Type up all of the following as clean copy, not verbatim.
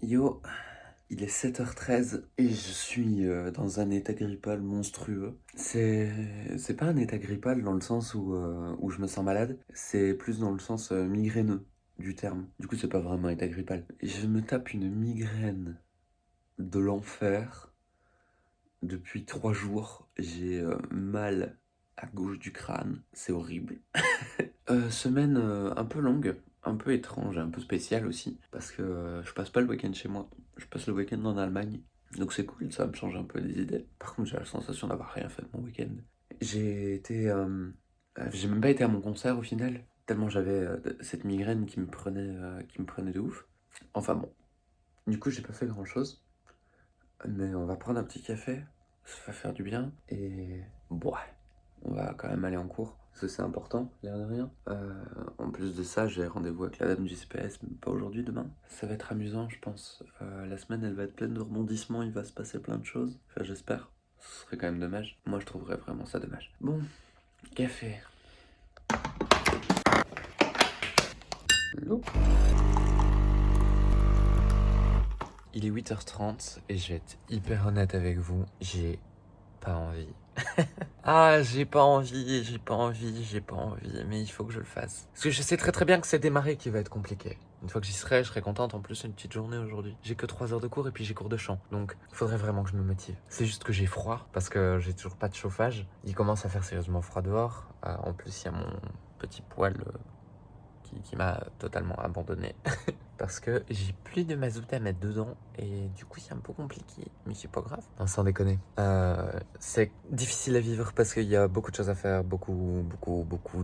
Yo, il est 7h13 et je suis dans un état grippal monstrueux. C'est pas un état grippal dans le sens où je me sens malade, c'est plus dans le sens migraineux du terme. Du coup, c'est pas vraiment un état grippal. Je me tape une migraine de l'enfer depuis 3 jours. J'ai mal à gauche du crâne, c'est horrible. Semaine un peu longue, un peu étrange, un peu spéciale aussi, parce que je passe pas le week-end chez moi, je passe le week-end en Allemagne, donc c'est cool, ça va me changer un peu des idées. Par contre, j'ai la sensation d'avoir rien fait de mon week-end. J'ai même pas été à mon concert au final, tellement j'avais cette migraine qui me prenait de ouf. Enfin bon, du coup j'ai pas fait grand-chose, mais on va prendre un petit café, ça va faire du bien, et ouais, on va quand même aller en cours, parce que c'est important, l'air de rien. En plus de ça, j'ai rendez-vous avec la dame du CPS, mais pas aujourd'hui, demain. Ça va être amusant, je pense. La semaine, elle va être pleine de rebondissements, il va se passer plein de choses. Enfin, j'espère. Ce serait quand même dommage. Moi, je trouverais vraiment ça dommage. Bon, café. Loup. Il est 8h30 et je vais être hyper honnête avec vous, j'ai pas envie. Ah, j'ai pas envie, mais il faut que je le fasse. Parce que je sais très bien que c'est démarrer qui va être compliqué. Une fois que j'y serai, je serai contente. En plus, c'est une petite journée aujourd'hui. J'ai que 3 heures de cours et puis j'ai cours de chant. Donc, il faudrait vraiment que je me motive. C'est juste que j'ai froid parce que j'ai toujours pas de chauffage. Il commence à faire sérieusement froid dehors. En plus, il y a mon petit poil qui m'a totalement abandonné. Parce que j'ai plus de mazout à mettre dedans et du coup c'est un peu compliqué, mais c'est pas grave. Non, sans déconner. C'est difficile à vivre parce qu'il y a beaucoup de choses à faire, beaucoup,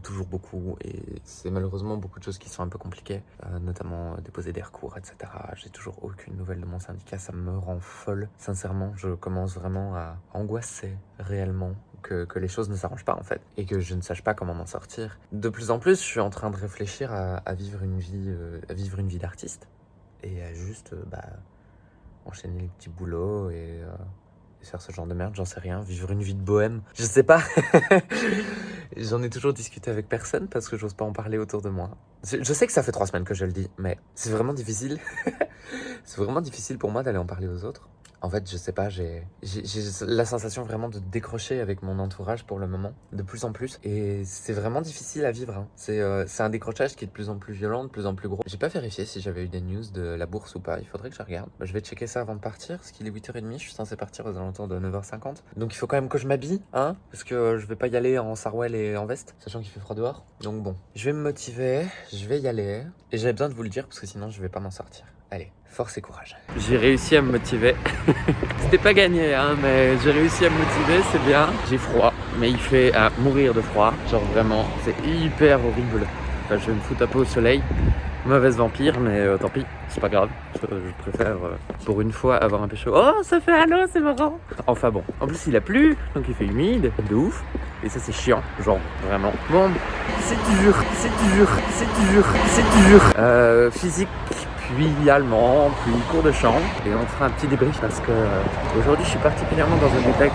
toujours beaucoup, et c'est malheureusement beaucoup de choses qui sont un peu compliquées, notamment déposer des recours, etc. J'ai toujours aucune nouvelle de mon syndicat, ça me rend folle. Sincèrement, je commence vraiment à angoisser réellement que les choses ne s'arrangent pas en fait et que je ne sache pas comment m'en sortir. De plus en plus, je suis en train de réfléchir à vivre une vie d'artiste et à juste enchaîner les petits boulots et faire ce genre de merde, j'en sais rien, vivre une vie de bohème, je sais pas. J'en ai toujours discuté avec personne parce que j'ose pas en parler autour de moi. Je sais que ça fait 3 semaines que je le dis, mais c'est vraiment difficile. C'est vraiment difficile pour moi d'aller en parler aux autres. En fait, je sais pas, j'ai la sensation vraiment de décrocher avec mon entourage pour le moment, de plus en plus. Et c'est vraiment difficile à vivre, hein. C'est un décrochage qui est de plus en plus violent, de plus en plus gros. J'ai pas vérifié si j'avais eu des news de la bourse ou pas, il faudrait que je regarde. Je vais checker ça avant de partir, parce qu'il est 8h30, je suis censé partir aux alentours de 9h50. Donc il faut quand même que je m'habille, hein, parce que je vais pas y aller en sarouel et en veste, sachant qu'il fait froid dehors. Donc bon, je vais me motiver, je vais y aller. Et j'avais besoin de vous le dire, parce que sinon je vais pas m'en sortir. Allez, force et courage. J'ai réussi à me motiver. C'était pas gagné, hein, mais j'ai réussi à me motiver, c'est bien. J'ai froid, mais il fait à mourir de froid. Genre vraiment, c'est hyper horrible. Enfin, je vais me foutre un peu au soleil. Mauvaise vampire, mais tant pis, c'est pas grave. Je préfère, pour une fois, avoir un peu chaud. Oh, ça fait halo, c'est marrant. Enfin bon, en plus il a plu, donc il fait humide, de ouf. Et ça c'est chiant, genre vraiment. Bon, c'est dur. Physique, puis allemand, puis cours de chant. Et on fera un petit débrief parce que aujourd'hui je suis particulièrement dans un état.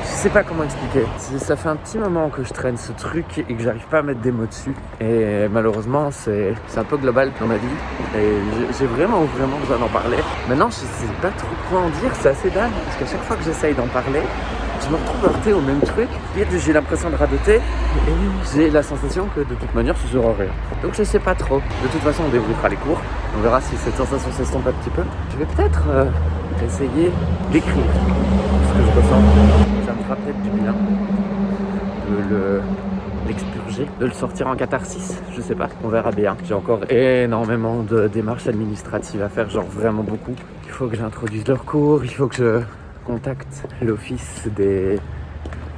Je sais pas comment expliquer. Ça fait un petit moment que je traîne ce truc et que j'arrive pas à mettre des mots dessus. Et malheureusement c'est un peu global dans ma vie. Et j'ai vraiment besoin d'en parler. Maintenant je sais pas trop quoi en dire, c'est assez dingue. Parce qu'à chaque fois que j'essaye d'en parler, je me retrouve heurté au même truc. Et j'ai l'impression de radoter. Et j'ai la sensation que de toute manière ce sera rien. Donc je sais pas trop. De toute façon on débriefera les cours. On verra si cette sensation s'estompe un petit peu. Je vais peut-être essayer d'écrire ce que je ressens. Ça me fera peut-être du bien de l'expurger, de le sortir en catharsis, je sais pas, on verra bien. J'ai encore énormément de démarches administratives à faire, genre vraiment beaucoup. Il faut que j'introduise leur cours, il faut que je contacte l'office des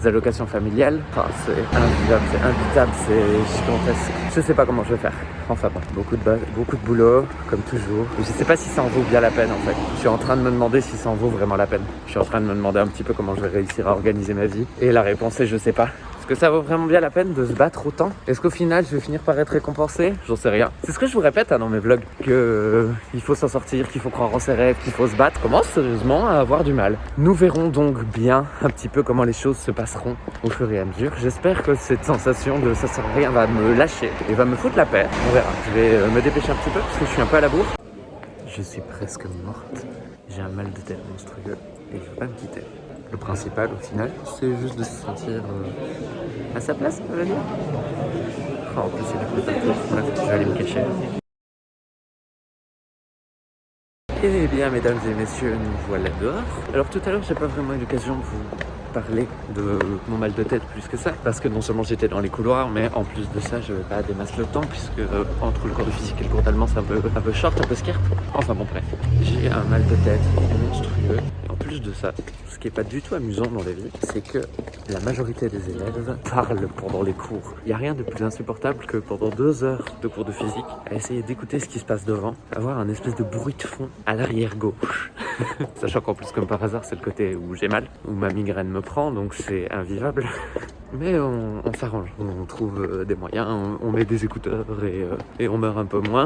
allocations familiales. Enfin, c'est invivable, c'est imbitable, c'est gigantesque. Je sais pas comment je vais faire. Enfin bon, beaucoup de boulot, comme toujours. Je sais pas si ça en vaut bien la peine en fait. Je suis en train de me demander si ça en vaut vraiment la peine. Je suis en train de me demander un petit peu comment je vais réussir à organiser ma vie. Et la réponse est je sais pas. Est-ce que ça vaut vraiment bien la peine de se battre autant? Est-ce qu'au final je vais finir par être récompensé? J'en sais rien. C'est ce que je vous répète dans mes vlogs, que il faut s'en sortir, qu'il faut croire en ses rêves, qu'il faut se battre. Commence sérieusement à avoir du mal. Nous verrons donc bien un petit peu comment les choses se passeront au fur et à mesure. J'espère que cette sensation de ça sert à rien va me lâcher et va me foutre la paix. On verra. Je vais me dépêcher un petit peu parce que je suis un peu à la bourre. je suis presque morte. J'ai un mal de tête monstrueux et je veux pas me quitter. Le principal au final, c'est juste de se sentir à sa place, on va dire. Enfin, en plus, il y a du coup partout. Bref, je vais aller me cacher. Eh bien, mesdames et messieurs, nous voilà dehors. Alors tout à l'heure, j'ai pas vraiment eu l'occasion de vous parler de mon mal de tête plus que ça, parce que non seulement j'étais dans les couloirs, mais en plus de ça, je vais pas démasser le temps, puisque entre le cours de physique et le cours d'allemand, c'est un peu short, un peu scarpe. Enfin bon, bref, j'ai un mal de tête monstrueux. Et en plus de ça, ce qui est pas du tout amusant dans la vie, c'est que la majorité des élèves parlent pendant les cours. Il n'y a rien de plus insupportable que pendant 2 heures de cours de physique, à essayer d'écouter ce qui se passe devant, avoir un espèce de bruit de fond à l'arrière gauche. Sachant qu'en plus, comme par hasard, c'est le côté où j'ai mal, où ma migraine me prend, donc c'est invivable. Mais on s'arrange, on trouve des moyens, on met des écouteurs et on meurt un peu moins.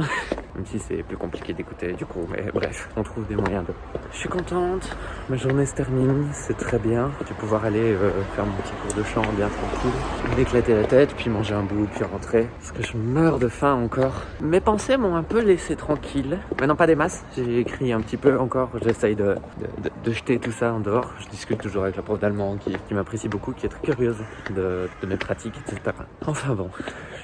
Même si c'est plus compliqué d'écouter du coup, mais bref, on trouve des moyens de... Je suis contente, ma journée se termine, c'est très bien. Je vais pouvoir aller faire mon petit cours de chant bien tranquille, m'éclater la tête, puis manger un bout, puis rentrer. Parce que je meurs de faim encore. Mes pensées m'ont un peu laissé tranquille. Maintenant pas des masses, j'ai écrit un petit peu encore, j'essaye de jeter tout ça en dehors. Je discute toujours avec la prof d'allemand qui m'apprécie beaucoup, qui est très curieuse de mes pratiques, etc. Enfin bon,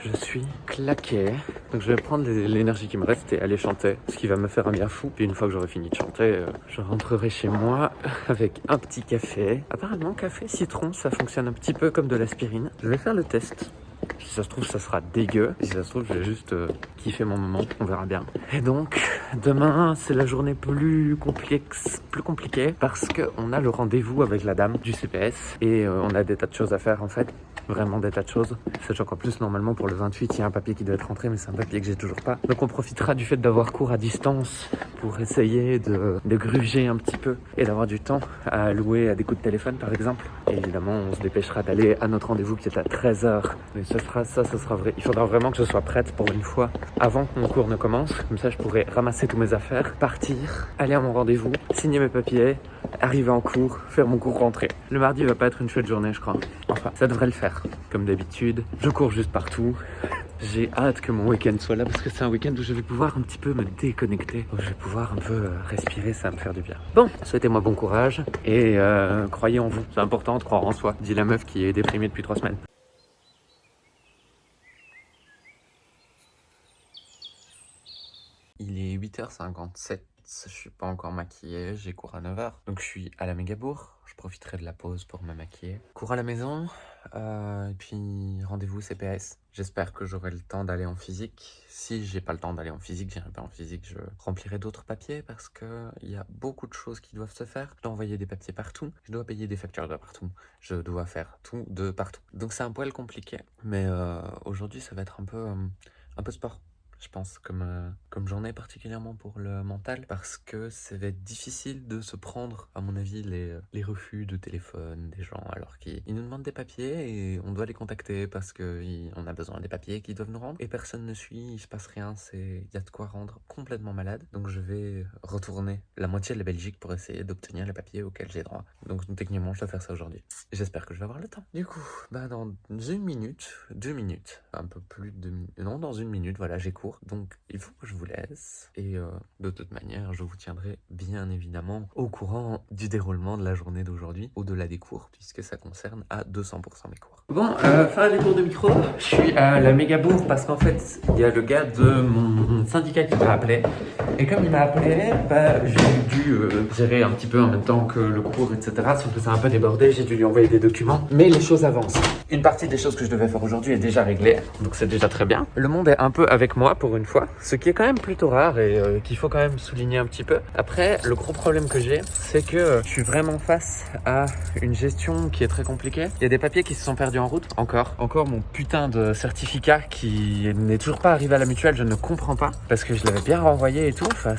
je suis claqué. Donc je vais prendre l'énergie qui me reste et aller chanter, ce qui va me faire un bien fou. Puis une fois que j'aurai fini de chanter, je rentrerai chez moi avec un petit café. Apparemment, café citron, ça fonctionne un petit peu comme de l'aspirine. Je vais faire le test. Si ça se trouve, ça sera dégueu. Si ça se trouve, je vais juste kiffer mon moment. On verra bien. Et donc, demain, c'est la journée plus compliquée parce qu'on a le rendez-vous avec la dame du CPS et on a des tas de choses à faire en fait. Vraiment des tas de choses. Sachant qu'en plus, normalement, pour le 28, il y a un papier qui doit être rentré, mais c'est un papier que j'ai toujours pas. Donc on profitera du fait d'avoir cours à distance pour essayer de gruger un petit peu et d'avoir du temps à allouer à des coups de téléphone, par exemple. Et évidemment, on se dépêchera d'aller à notre rendez-vous qui est à 13h. Mais ce sera vrai. Il faudra vraiment que je sois prête pour une fois avant que mon cours ne commence. Comme ça, je pourrai ramasser tous mes affaires, partir, aller à mon rendez-vous, signer mes papiers, arriver en cours, faire mon cours, rentrer. Le mardi va pas être une chouette journée, je crois. Enfin, ça devrait le faire. Comme d'habitude, je cours juste partout. J'ai hâte que mon week-end soit là parce que c'est un week-end où je vais pouvoir un petit peu me déconnecter. Où je vais pouvoir un peu respirer, ça va me faire du bien. Bon, souhaitez-moi bon courage et croyez en vous. C'est important de croire en soi, dit la meuf qui est déprimée depuis 3 semaines. Il est 8h57, je suis pas encore maquillée, j'ai cours à 9h. Donc je suis à la Mégabourg, je profiterai de la pause pour me maquiller. Cours à la maison, et puis rendez-vous CPS. J'espère que j'aurai le temps d'aller en physique. Si j'ai pas le temps d'aller en physique, j'irai pas en physique, je remplirai d'autres papiers parce que il y a beaucoup de choses qui doivent se faire. Je dois envoyer des papiers partout, je dois payer des factures de partout, je dois faire tout de partout. Donc c'est un poil compliqué, mais aujourd'hui ça va être un peu sport. Je pense, comme j'en ai particulièrement pour le mental, parce que ça va être difficile de se prendre, à mon avis, les refus de téléphone des gens, alors qu'ils nous demandent des papiers et on doit les contacter parce qu'on a besoin des papiers qu'ils doivent nous rendre et personne ne suit, il se passe rien, il y a de quoi rendre complètement malade. Donc je vais retourner la moitié de la Belgique pour essayer d'obtenir les papiers auxquels j'ai droit. Donc techniquement, je dois faire ça aujourd'hui. J'espère que je vais avoir le temps. Du coup, dans 2 minutes, un peu plus de... Non, dans 1 minute, voilà, j'ai cours. Donc il faut que je vous laisse et de toute manière je vous tiendrai bien évidemment au courant du déroulement de la journée d'aujourd'hui au-delà des cours puisque ça concerne à 200% mes cours. Bon, fin des cours de micro, je suis à la Mégabourg parce qu'en fait il y a le gars de mon syndicat qui m'a appelé et comme il m'a appelé, j'ai dû gérer un petit peu en même temps que le cours etc. Sauf que ça a un peu débordé, j'ai dû lui envoyer des documents mais les choses avancent. Une partie des choses que je devais faire aujourd'hui est déjà réglée donc c'est déjà très bien. Le monde est un peu avec moi pour une fois, ce qui est quand même plutôt rare et qu'il faut quand même souligner un petit peu. Après, le gros problème que j'ai, c'est que je suis vraiment face à une gestion qui est très compliquée. Il y a des papiers qui se sont perdus en route, encore mon putain de certificat qui n'est toujours pas arrivé à la mutuelle, je ne comprends pas, parce que je l'avais bien renvoyé et tout, enfin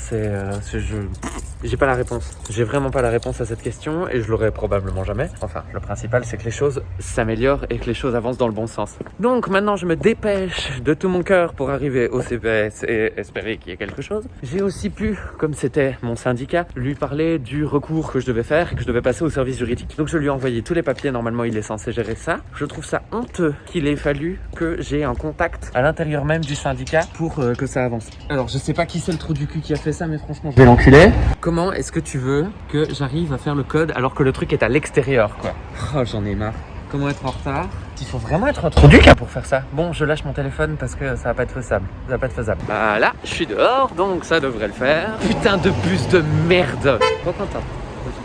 J'ai pas la réponse. J'ai vraiment pas la réponse à cette question et je l'aurai probablement jamais. Enfin, le principal, c'est que les choses s'améliorent et que les choses avancent dans le bon sens. Donc maintenant, je me dépêche de tout mon cœur pour arriver au CPS et espérer qu'il y ait quelque chose. J'ai aussi pu, comme c'était mon syndicat, lui parler du recours que je devais faire et que je devais passer au service juridique. Donc je lui ai envoyé tous les papiers. Normalement, il est censé gérer ça. Je trouve ça honteux qu'il ait fallu que j'ai un contact à l'intérieur même du syndicat pour que ça avance. Alors, je sais pas qui c'est le trou du cul qui a fait ça, mais franchement, je vais l'enculer. Comment est-ce que tu veux que j'arrive à faire le code alors que le truc est à l'extérieur, quoi? Oh, j'en ai marre. Comment être en retard? Il faut vraiment être un trou du cul pour faire ça. Bon, je lâche mon téléphone parce que ça va pas être faisable. Ça va pas être faisable. Voilà, je suis dehors, donc ça devrait le faire. Putain de bus de merde. Trop content.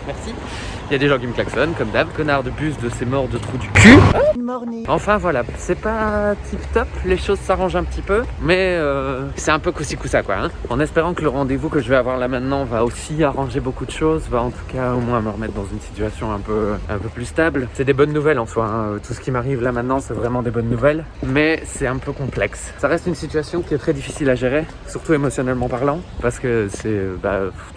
Merci. Il y a des gens qui me klaxonnent, comme d'hab. Connard de bus de ces morts de trous du cul. Enfin voilà, c'est pas tip top, les choses s'arrangent un petit peu, mais c'est un peu coussi coussa quoi. Hein, en espérant que le rendez-vous que je vais avoir là maintenant va aussi arranger beaucoup de choses, va en tout cas au moins me remettre dans une situation un peu plus stable. C'est des bonnes nouvelles en soi, hein. Tout ce qui m'arrive là maintenant c'est vraiment des bonnes nouvelles, mais c'est un peu complexe. Ça reste une situation qui est très difficile à gérer, surtout émotionnellement parlant, parce que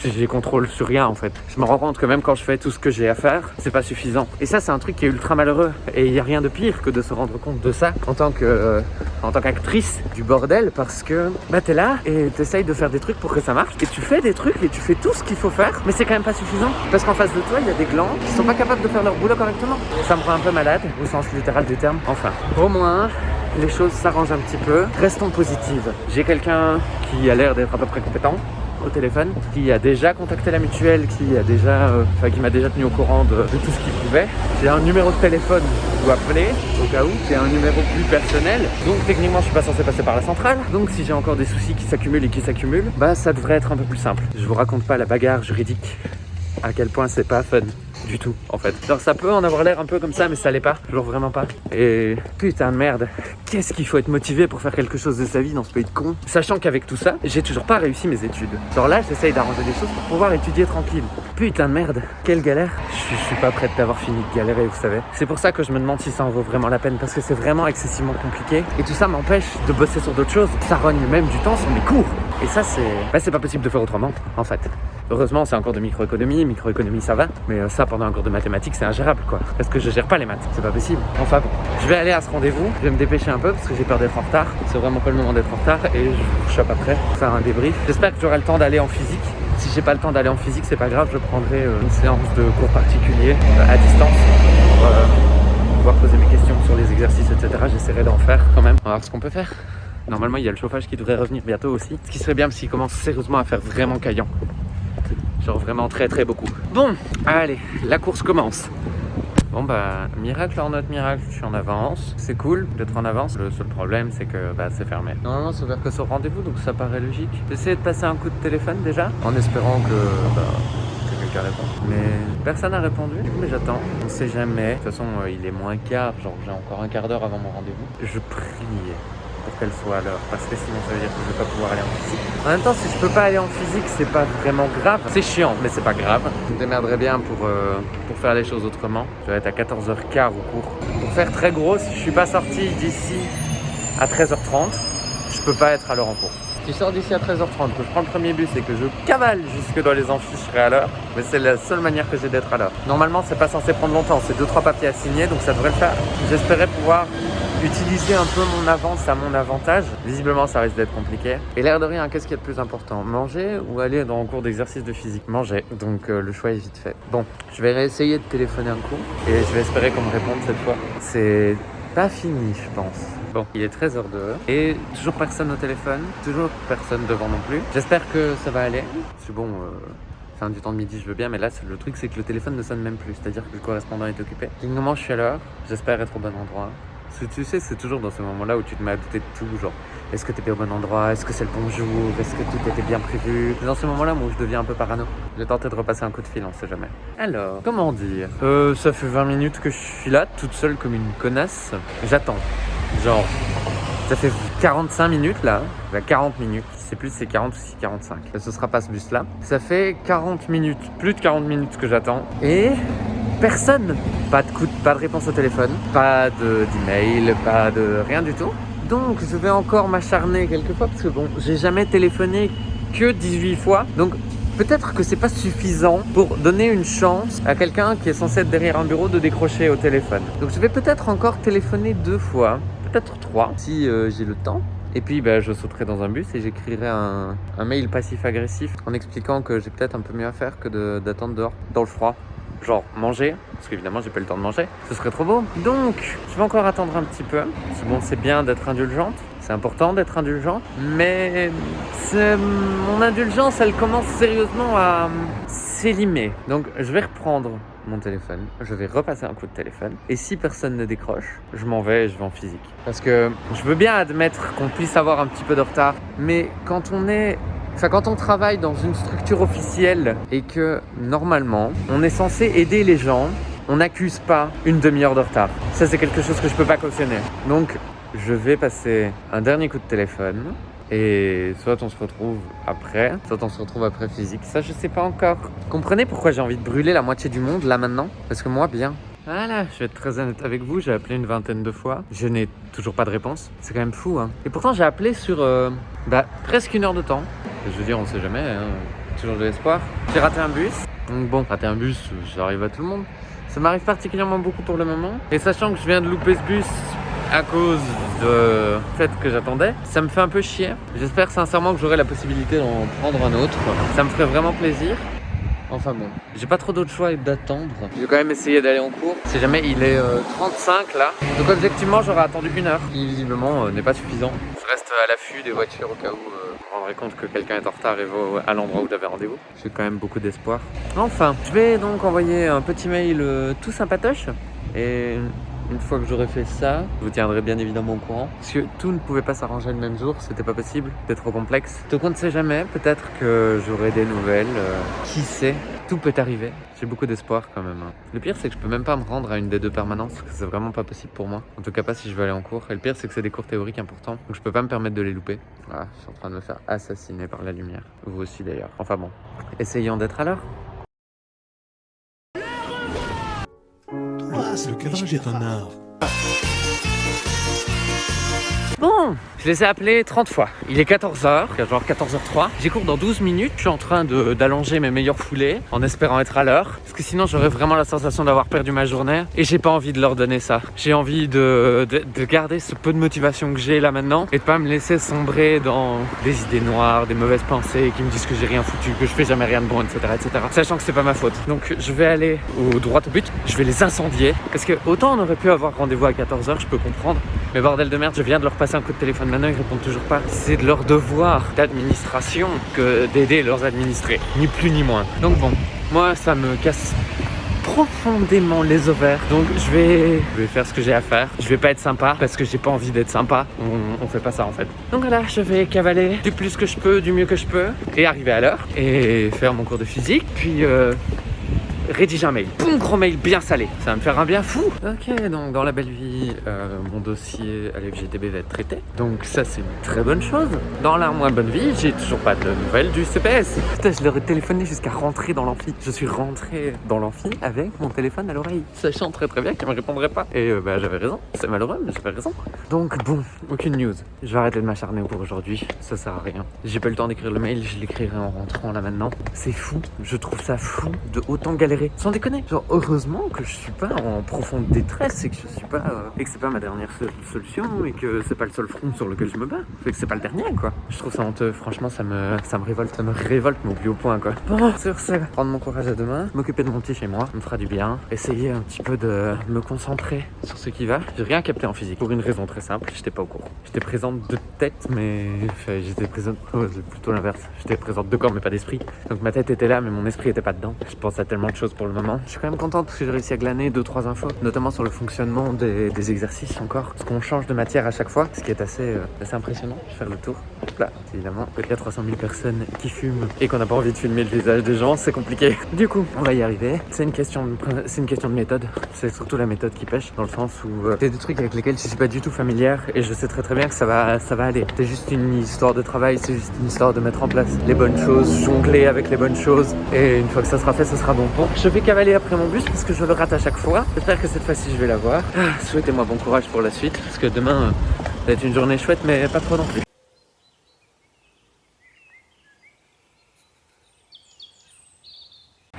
j'ai contrôle sur rien en fait. Je me rends compte que même quand je fais tout ce que j'ai à faire, c'est pas suffisant. Et ça c'est un truc qui est ultra malheureux, et il y a rien de pire que de se rendre compte de ça en tant qu'actrice du bordel, parce que t'es là et t'essayes de faire des trucs pour que ça marche, et tu fais des trucs et tu fais tout ce qu'il faut faire, mais c'est quand même pas suffisant, parce qu'en face de toi il y a des glands qui sont pas capables de faire leur boulot correctement. Ça me rend un peu malade au sens littéral du terme. Enfin, au moins les choses s'arrangent un petit peu. Restons positives. J'ai quelqu'un qui a l'air d'être à peu près compétent au téléphone, qui a déjà contacté la mutuelle, qui m'a déjà tenu au courant de tout ce qu'il pouvait. J'ai un numéro de téléphone que je dois appeler au cas où. J'ai un numéro plus personnel, donc techniquement je suis pas censé passer par la centrale. Donc si j'ai encore des soucis qui s'accumulent, ça devrait être un peu plus simple. Je vous raconte pas la bagarre juridique, à quel point c'est pas fun du tout en fait. Alors ça peut en avoir l'air un peu comme ça, mais ça l'est pas, genre vraiment pas. Et putain de merde, qu'est-ce qu'il faut être motivé pour faire quelque chose de sa vie dans ce pays de cons, sachant qu'avec tout ça, j'ai toujours pas réussi mes études. Genre là, j'essaye d'arranger des choses pour pouvoir étudier tranquille. Putain de merde, quelle galère. Je suis pas prête d'avoir fini de galérer, vous savez. C'est pour ça que je me demande si ça en vaut vraiment la peine, parce que c'est vraiment excessivement compliqué. Et tout ça m'empêche de bosser sur d'autres choses. Ça rogne même du temps sur mes cours. Et ça, c'est pas possible de faire autrement, en fait. Heureusement, c'est un cours de microéconomie ça va. Mais ça, pendant un cours de mathématiques, c'est ingérable, quoi. Parce que je gère pas les maths, c'est pas possible. Enfin bon, je vais aller à ce rendez-vous. Je vais me dépêcher un peu parce que j'ai peur d'être en retard. C'est vraiment pas le moment d'être en retard et je vous chope après pour faire un débrief. J'espère que j'aurai le temps d'aller en physique. Si j'ai pas le temps d'aller en physique, c'est pas grave, je prendrai une séance de cours particulier à distance pour pouvoir poser mes questions sur les exercices, etc. J'essaierai d'en faire quand même. On va voir ce qu'on peut faire. Normalement, il y a le chauffage qui devrait revenir bientôt aussi. Ce qui serait bien s'il commence sérieusement à faire vraiment caillant. Genre vraiment très très beaucoup. Bon, allez, la course commence. Bon miracle en notre miracle, je suis en avance. C'est cool d'être en avance. Le seul problème, c'est que c'est fermé. Normalement, c'est ouvert que sur rendez-vous, donc ça paraît logique. J'essaie de passer un coup de téléphone déjà, en espérant que quelqu'un répond. Mais personne n'a répondu, mais j'attends. On sait jamais. De toute façon, il est moins quart, genre j'ai encore un quart d'heure avant mon rendez-vous. Je prie pour qu'elle soit à l'heure, parce que sinon ça veut dire que je vais pas pouvoir aller en physique. En même temps, si je peux pas aller en physique, c'est pas vraiment grave. C'est chiant, mais c'est pas grave. Je me démerderai bien pour faire les choses autrement. Je vais être à 14h15 au cours. Pour faire très gros, si je suis pas sorti d'ici à 13h30, je peux pas être à l'heure en cours. Si je sors d'ici à 13h30, que je prends le premier bus et que je cavale jusque dans les amphis, je serai à l'heure. Mais c'est la seule manière que j'ai d'être à l'heure. Normalement, c'est pas censé prendre longtemps. C'est 2-3 papiers à signer, donc ça devrait le faire. J'espérais pouvoir utiliser un peu mon avance à mon avantage. Visiblement, ça risque d'être compliqué. Et l'air de rien, qu'est-ce qu'il y a de plus important? Manger ou aller dans un cours d'exercice de physique? Manger. Donc le choix est vite fait. Bon, je vais réessayer de téléphoner un coup et je vais espérer qu'on me réponde cette fois. C'est pas fini, je pense. Bon, il est 13h02 et toujours personne au téléphone, toujours personne devant non plus. J'espère que ça va aller. C'est bon, fin du temps de midi, je veux bien, mais là, le truc, c'est que le téléphone ne sonne même plus. C'est-à-dire que le correspondant est occupé. Techniquement, je suis à l'heure. J'espère être au bon endroit. Tu sais, c'est toujours dans ce moment-là où tu te mets à douter de tout, genre est-ce que t'étais au bon endroit, est-ce que c'est le bon jour, est-ce que tout était bien prévu. C'est dans ce moment-là où je deviens un peu parano. J'ai tenté de repasser un coup de fil, on sait jamais. Alors, comment dire, ça fait 20 minutes que je suis là, toute seule comme une connasse. J'attends, genre, ça fait 45 minutes là, 40 minutes. Je sais plus si c'est 40 ou si c'est 45. Ce sera pas ce bus-là. Ça fait 40 minutes, plus de 40 minutes que j'attends. Et personne. Pas de réponse au téléphone, pas d'email, pas de rien du tout. Donc je vais encore m'acharner quelques fois parce que bon, j'ai jamais téléphoné que 18 fois. Donc peut-être que c'est pas suffisant pour donner une chance à quelqu'un qui est censé être derrière un bureau de décrocher au téléphone. Donc je vais peut-être encore téléphoner 2 fois, peut-être 3 si j'ai le temps. Et puis je sauterai dans un bus et j'écrirai un mail passif-agressif en expliquant que j'ai peut-être un peu mieux à faire que d'attendre dehors dans le froid. Genre manger, parce qu'évidemment j'ai pas eu le temps de manger, ce serait trop beau. Donc je vais encore attendre un petit peu. C'est bien d'être indulgente, c'est important d'être indulgente, mais mon indulgence elle commence sérieusement à s'élimer. Donc je vais reprendre mon téléphone, je vais repasser un coup de téléphone et si personne ne décroche, je m'en vais et je vais en physique. Parce que je veux bien admettre qu'on puisse avoir un petit peu de retard, mais quand on travaille dans une structure officielle et que normalement on est censé aider les gens, on n'accuse pas une demi-heure de retard. Ça c'est quelque chose que je peux pas cautionner. Donc je vais passer un dernier coup de téléphone et soit on se retrouve après, physique. Ça je sais pas encore. Comprenez pourquoi j'ai envie de brûler la moitié du monde là maintenant? Parce que moi bien. Voilà, je vais être très honnête avec vous, j'ai appelé une vingtaine de fois. Je n'ai toujours pas de réponse. C'est quand même fou, hein. Et pourtant, j'ai appelé sur presque 1 heure de temps. Je veux dire, on sait jamais, hein. Toujours de l'espoir. J'ai raté un bus. Donc bon, rater un bus, ça arrive à tout le monde. Ça m'arrive particulièrement beaucoup pour le moment. Et sachant que je viens de louper ce bus à cause du fait que j'attendais, ça me fait un peu chier. J'espère sincèrement que j'aurai la possibilité d'en prendre un autre. Ça me ferait vraiment plaisir. Enfin bon, j'ai pas trop d'autre choix d'attendre. Je vais quand même essayer d'aller en cours. Si jamais il est 35 là. Donc objectivement j'aurais attendu 1 heure, qui visiblement n'est pas suffisant. Je reste à l'affût des voitures au cas où je me rendrai compte que quelqu'un est en retard et va à l'endroit où j'avais rendez-vous. J'ai quand même beaucoup d'espoir. Enfin, je vais donc envoyer un petit mail tout sympatoche. Et une fois que j'aurai fait ça, je vous tiendrai bien évidemment au courant. Parce que tout ne pouvait pas s'arranger le même jour, c'était pas possible, c'était trop complexe. Donc on ne sait jamais, peut-être que j'aurai des nouvelles, qui sait, tout peut arriver. J'ai beaucoup d'espoir quand même. Le pire c'est que je peux même pas me rendre à une des 2 permanences, parce que c'est vraiment pas possible pour moi. En tout cas pas si je veux aller en cours. Et le pire c'est que c'est des cours théoriques importants, donc je peux pas me permettre de les louper. Voilà, je suis en train de me faire assassiner par la lumière. Vous aussi d'ailleurs. Enfin bon, essayons d'être à l'heure. Le cadrage est un art. Bon, je les ai appelés 30 fois. Il est 14h, genre 14h03. J'ai cours dans 12 minutes. Je suis en train d'allonger mes meilleures foulées en espérant être à l'heure. Parce que sinon, j'aurais vraiment la sensation d'avoir perdu ma journée. Et j'ai pas envie de leur donner ça. J'ai envie de garder ce peu de motivation que j'ai là maintenant et de pas me laisser sombrer dans des idées noires, des mauvaises pensées qui me disent que j'ai rien foutu, que je fais jamais rien de bon, etc. etc. Sachant que c'est pas ma faute. Donc je vais aller droit au but. Je vais les incendier. Parce que autant on aurait pu avoir rendez-vous à 14h, je peux comprendre. Mais bordel de merde, je viens de leur passer un coup de téléphone maintenant, ils répondent toujours pas. C'est de leur devoir d'administration que d'aider leurs administrés, ni plus ni moins. Donc bon, moi ça me casse profondément les ovaires. Donc je vais faire ce que j'ai à faire. Je vais pas être sympa parce que j'ai pas envie d'être sympa. On fait pas ça en fait. Donc voilà, je vais cavaler du plus que je peux, du mieux que je peux et arriver à l'heure et faire mon cours de physique. Puis rédiger un mail, bon gros mail bien salé, ça va me faire un bien fou. Ok, donc dans la belle vie, mon dossier à l'FGTB va être traité, donc ça c'est une très bonne chose. Dans la moins bonne vie, j'ai toujours pas de nouvelles du CPS. Putain, je leur ai téléphoné jusqu'à rentrer dans l'amphi. Je suis rentré dans l'amphi avec mon téléphone à l'oreille, sachant très bien qu'ils me répondraient pas. Et j'avais raison, c'est malheureux mais j'avais raison. Donc bon, aucune news. Je vais arrêter de m'acharner pour aujourd'hui, ça sert à rien. J'ai pas eu le temps d'écrire le mail, je l'écrirai en rentrant là maintenant. C'est fou, je trouve ça fou de autant galérer. Sans déconner, genre heureusement que je suis pas en profonde détresse et que je suis pas et que c'est pas ma dernière solution et que c'est pas le seul front sur lequel je me bats et que c'est pas le dernier quoi. Je trouve ça honteux, franchement ça me révolte mais au plus haut point quoi. Bon, sur ce, prendre mon courage à deux mains, m'occuper de mon petit chez moi, me fera du bien, essayer un petit peu de me concentrer sur ce qui va. J'ai rien capté en physique pour une raison très simple, j'étais pas au courant. J'étais présente de tête mais j'étais présente, c'est plutôt l'inverse. J'étais présente de corps mais pas d'esprit. Donc ma tête était là mais mon esprit était pas dedans. Je pense à tellement de choses pour le moment. Je suis quand même contente parce que j'ai réussi à glaner 2-3 infos, notamment sur le fonctionnement des exercices encore. Parce qu'on change de matière à chaque fois, ce qui est assez impressionnant. Je vais faire le tour. Là, évidemment, quand il y a 300 000 personnes qui fument et qu'on n'a pas envie de filmer le visage des gens, c'est compliqué. Du coup, on va y arriver. C'est une question de méthode. C'est surtout la méthode qui pêche, dans le sens où c'est des trucs avec lesquels je suis pas du tout familière et je sais très bien que ça va aller. C'est juste une histoire de travail, c'est juste une histoire de mettre en place les bonnes choses, jongler avec les bonnes choses et une fois que ça sera fait, ça sera bon. Bon, je vais cavaler après mon bus parce que je le rate à chaque fois. J'espère que cette fois-ci je vais l'avoir. Souhaitez-moi bon courage pour la suite parce que demain va être une journée chouette mais pas trop non plus.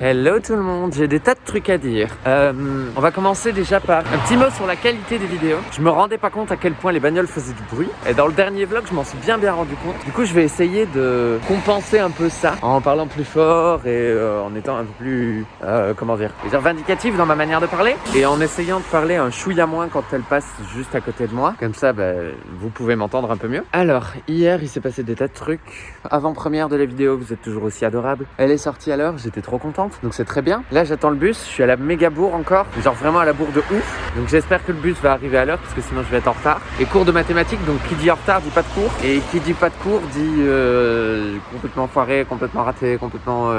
Hello tout le monde, j'ai des tas de trucs à dire. On va commencer déjà par un petit mot sur la qualité des vidéos. Je me rendais pas compte à quel point les bagnoles faisaient du bruit. Et dans le dernier vlog, je m'en suis bien rendu compte. Du coup, je vais essayer de compenser un peu ça en parlant plus fort et en étant un peu plus, vindicatif dans ma manière de parler. Et en essayant de parler un chouïa moins quand elle passe juste à côté de moi. Comme ça, vous pouvez m'entendre un peu mieux. Alors, hier, il s'est passé des tas de trucs. Avant-première de la vidéo, vous êtes toujours aussi adorable. Elle est sortie à l'heure, j'étais trop contente. Donc c'est très bien. Là j'attends le bus, je suis à la méga bourre encore, genre vraiment à la bourre de ouf. Donc j'espère que le bus va arriver à l'heure parce que sinon je vais être en retard. Et cours de mathématiques, donc qui dit en retard dit pas de cours. Et qui dit pas de cours dit complètement foiré, complètement raté, complètement...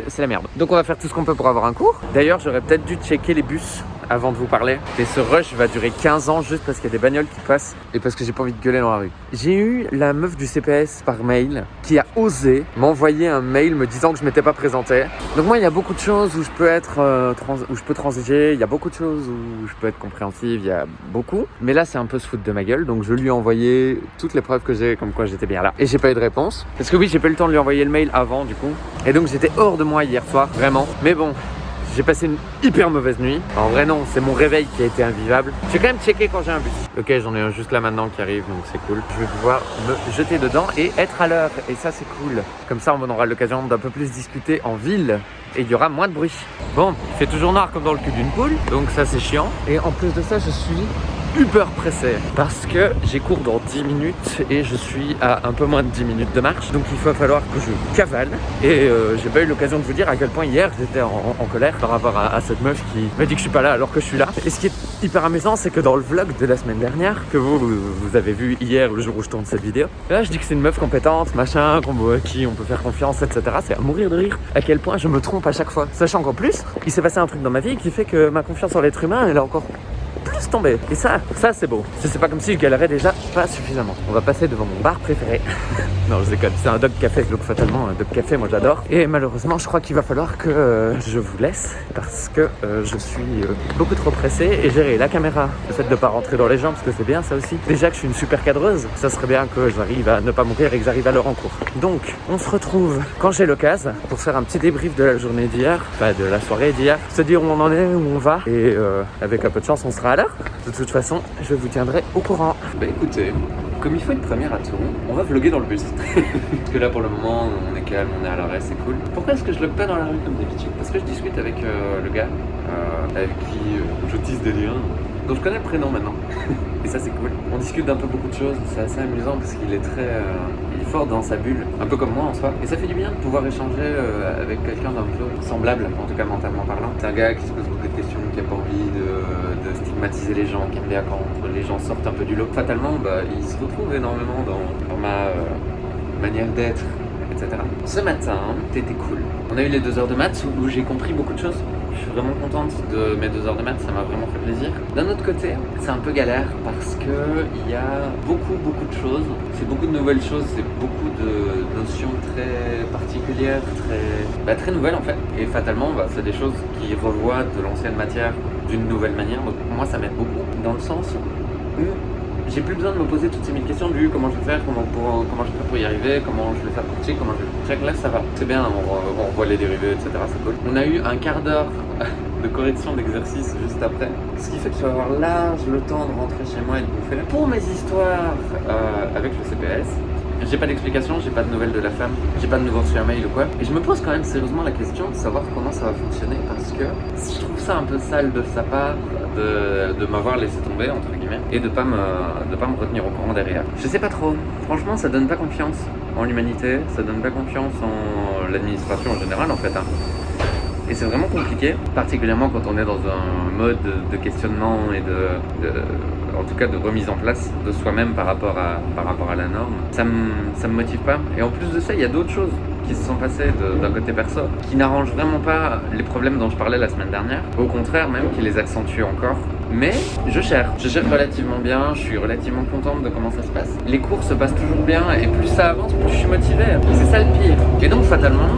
c'est la merde. Donc on va faire tout ce qu'on peut pour avoir un cours. D'ailleurs j'aurais peut-être dû checker les bus avant de vous parler. Et ce rush va durer 15 ans juste parce qu'il y a des bagnoles qui passent et parce que j'ai pas envie de gueuler dans la rue. J'ai eu la meuf du CPS par mail qui a osé m'envoyer un mail me disant que je m'étais pas présenté. Donc moi il y a beaucoup de choses où je peux être où je peux transiger, il y a beaucoup de choses où je peux être compréhensive, il y a beaucoup. Mais là c'est un peu se foutre de ma gueule, donc je lui ai envoyé toutes les preuves que j'ai comme quoi j'étais bien là. Et j'ai pas eu de réponse. Parce que oui, j'ai pas eu le temps de lui envoyer le mail avant du coup. Et donc j'étais hors de moi hier soir, vraiment. Mais bon, j'ai passé une hyper mauvaise nuit. En vrai non, c'est mon réveil qui a été invivable. Je vais quand même checker quand j'ai un bus. Ok, j'en ai un juste là maintenant qui arrive, donc c'est cool. Je vais pouvoir me jeter dedans et être à l'heure. Et ça c'est cool. Comme ça on aura l'occasion d'un peu plus discuter en ville. Et il y aura moins de bruit. Bon, il fait toujours noir comme dans le cul d'une poule. Donc ça c'est chiant. Et en plus de ça, je suis hyper pressé parce que j'ai cours dans 10 minutes et je suis à un peu moins de 10 minutes de marche, donc il va falloir que je cavale. Et j'ai pas eu l'occasion de vous dire à quel point hier j'étais en colère par rapport à cette meuf qui m'a dit que je suis pas là alors que je suis là. Et ce qui est hyper amusant, c'est que dans le vlog de la semaine dernière que vous avez vu hier, le jour où je tourne cette vidéo, là je dis que c'est une meuf compétente, machin, à qui on peut faire confiance, etc. C'est à mourir de rire à quel point je me trompe à chaque fois, sachant qu'en plus il s'est passé un truc dans ma vie qui fait que ma confiance en l'être humain elle a encore plus tombé. Et ça c'est beau. C'est pas comme si je galérais déjà pas suffisamment. On va passer devant mon bar préféré. Non, je déconne, c'est un Dog Café. Donc fatalement, un Dog Café, moi j'adore. Et malheureusement, je crois qu'il va falloir que je vous laisse parce que je suis beaucoup trop pressé et gérer la caméra. Le fait de pas rentrer dans les gens, parce que c'est bien ça aussi. Déjà que je suis une super cadreuse, ça serait bien que j'arrive à ne pas mourir et que j'arrive à l'heure en cours. Donc, on se retrouve quand j'ai l'occasion pour faire un petit débrief de la journée d'hier, enfin de la soirée d'hier, se dire où on en est, où on va. Et avec un peu de chance, on sera à l'heure. De toute façon, je vous tiendrai au courant. Bah écoutez, comme il faut être première à tout, on va vlogger dans le bus. Parce que là pour le moment, on est calme, on est à l'arrêt, c'est cool. Pourquoi est-ce que je vlog pas dans la rue comme d'habitude? Parce que je discute avec le gars avec qui je tisse des liens. Donc je connais le prénom maintenant. Et ça c'est cool. On discute d'un peu beaucoup de choses, c'est assez amusant parce qu'il est très il est fort dans sa bulle, un peu comme moi en soi. Et ça fait du bien de pouvoir échanger avec quelqu'un d'un peu semblable, en tout cas mentalement parlant. C'est un gars qui se pose beaucoup de questions, qui a pas envie de stigmatiser les gens, qui aime bien quand les gens sortent un peu du lot. Fatalement, il se retrouve énormément dans ma manière d'être, etc. Ce matin, c'était cool. On a eu les 2 heures de maths où j'ai compris beaucoup de choses. Je suis vraiment contente de mes 2 heures de maths, ça m'a vraiment fait plaisir. D'un autre côté, c'est un peu galère parce que il y a beaucoup de choses. C'est beaucoup de nouvelles choses, c'est beaucoup de notions très particulières, très nouvelles en fait. Et fatalement, c'est des choses qui revoient de l'ancienne matière d'une nouvelle manière. Donc pour moi, ça m'aide beaucoup dans le sens où j'ai plus besoin de me poser toutes ces 1000 questions du comment je vais faire, comment je vais faire pour y arriver, comment je vais faire pour check, comment je vais faire pour check. Là ça va, c'est bien, on voit les dérivés, etc. C'est cool. On a eu un quart d'heure de correction d'exercice juste après, ce qui fait que je vais avoir large le temps de rentrer chez moi et de bouffer. Pour mes histoires avec le CPS, j'ai pas d'explication, j'ai pas de nouvelles de la femme, j'ai pas de nouveau reçu un mail ou quoi. Et je me pose quand même sérieusement la question de savoir comment ça va fonctionner parce que je trouve ça un peu sale de sa part de m'avoir laissé tomber entre guillemets et de pas me retenir au courant derrière. Je sais pas trop. Franchement, ça donne pas confiance en l'humanité, ça donne pas confiance en l'administration en général en fait. Et c'est vraiment compliqué, particulièrement quand on est dans un mode de questionnement et en tout cas de remise en place de soi-même par rapport à la norme. Ça me motive pas. Et en plus de ça, il y a d'autres choses qui se sont passées d'un côté perso qui n'arrangent vraiment pas les problèmes dont je parlais la semaine dernière. Au contraire, même qui les accentuent encore. Mais je gère relativement bien, je suis relativement contente de comment ça se passe. Les cours se passent toujours bien et plus ça avance, plus je suis motivé. C'est ça le pire. Et donc fatalement,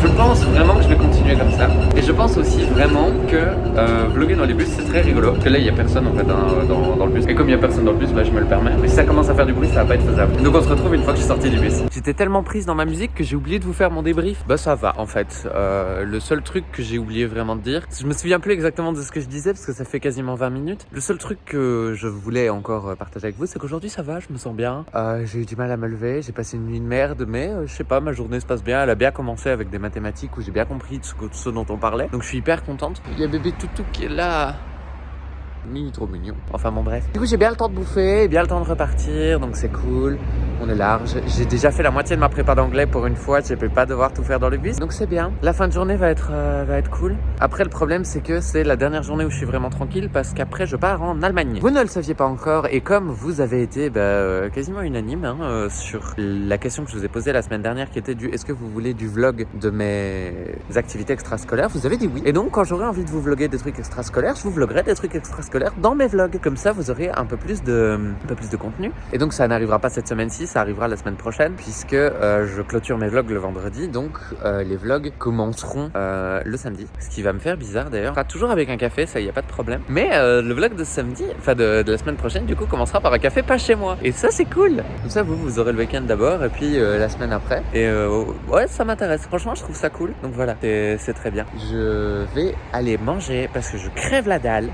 Je pense vraiment que je vais continuer comme ça. Et je pense aussi vraiment que vlogger dans les bus c'est très rigolo. Parce que là il y a personne en fait dans le bus. Et comme il y a personne dans le bus, bah je me le permets. Mais si ça commence à faire du bruit, ça va pas être faisable. Donc on se retrouve une fois que je suis sorti du bus. J'étais tellement prise dans ma musique que j'ai oublié de vous faire mon débrief. Bah ça va en fait. Le seul truc que j'ai oublié vraiment de dire, je me souviens plus exactement de ce que je disais parce que ça fait quasiment 20 minutes. Le seul truc que je voulais encore partager avec vous, c'est qu'aujourd'hui ça va, je me sens bien. J'ai eu du mal à me lever, j'ai passé une nuit de merde, mais je sais pas, ma journée se passe bien. Elle a bien commencé avec des mathématiques où j'ai bien compris ce dont on parlait. Donc je suis hyper contente. Il y a bébé Toutou qui est là. Il est trop mignon. Enfin bon bref. Du coup j'ai bien le temps de bouffer, bien le temps de repartir, donc c'est cool. On est large. J'ai déjà fait la moitié de ma prépa d'anglais pour une fois. Je ne vais pas devoir tout faire dans le bus. Donc c'est bien. La fin de journée va être cool. Après le problème c'est que c'est la dernière journée où je suis vraiment tranquille parce qu'après je pars en Allemagne. Vous ne le saviez pas encore et comme vous avez été quasiment unanime sur la question que je vous ai posée la semaine dernière qui était du est-ce que vous voulez du vlog de mes activités extrascolaires, vous avez dit oui. Et donc quand j'aurai envie de vous vlogger des trucs extrascolaires, je vous vloggerai des trucs extrascolaires dans mes vlogs. Comme ça vous aurez un peu plus de contenu. Et donc ça n'arrivera pas cette semaine-ci. Ça arrivera la semaine prochaine puisque je clôture mes vlogs le vendredi, donc les vlogs commenceront le samedi, ce qui va me faire bizarre d'ailleurs. Pas toujours avec un café, ça y a pas de problème, mais le vlog de samedi, enfin de la semaine prochaine du coup commencera par un café pas chez moi et ça c'est cool. Comme ça vous aurez le week-end d'abord et puis la semaine après et ouais ça m'intéresse, franchement je trouve ça cool, donc voilà c'est très bien. Je vais aller manger parce que je crève la dalle.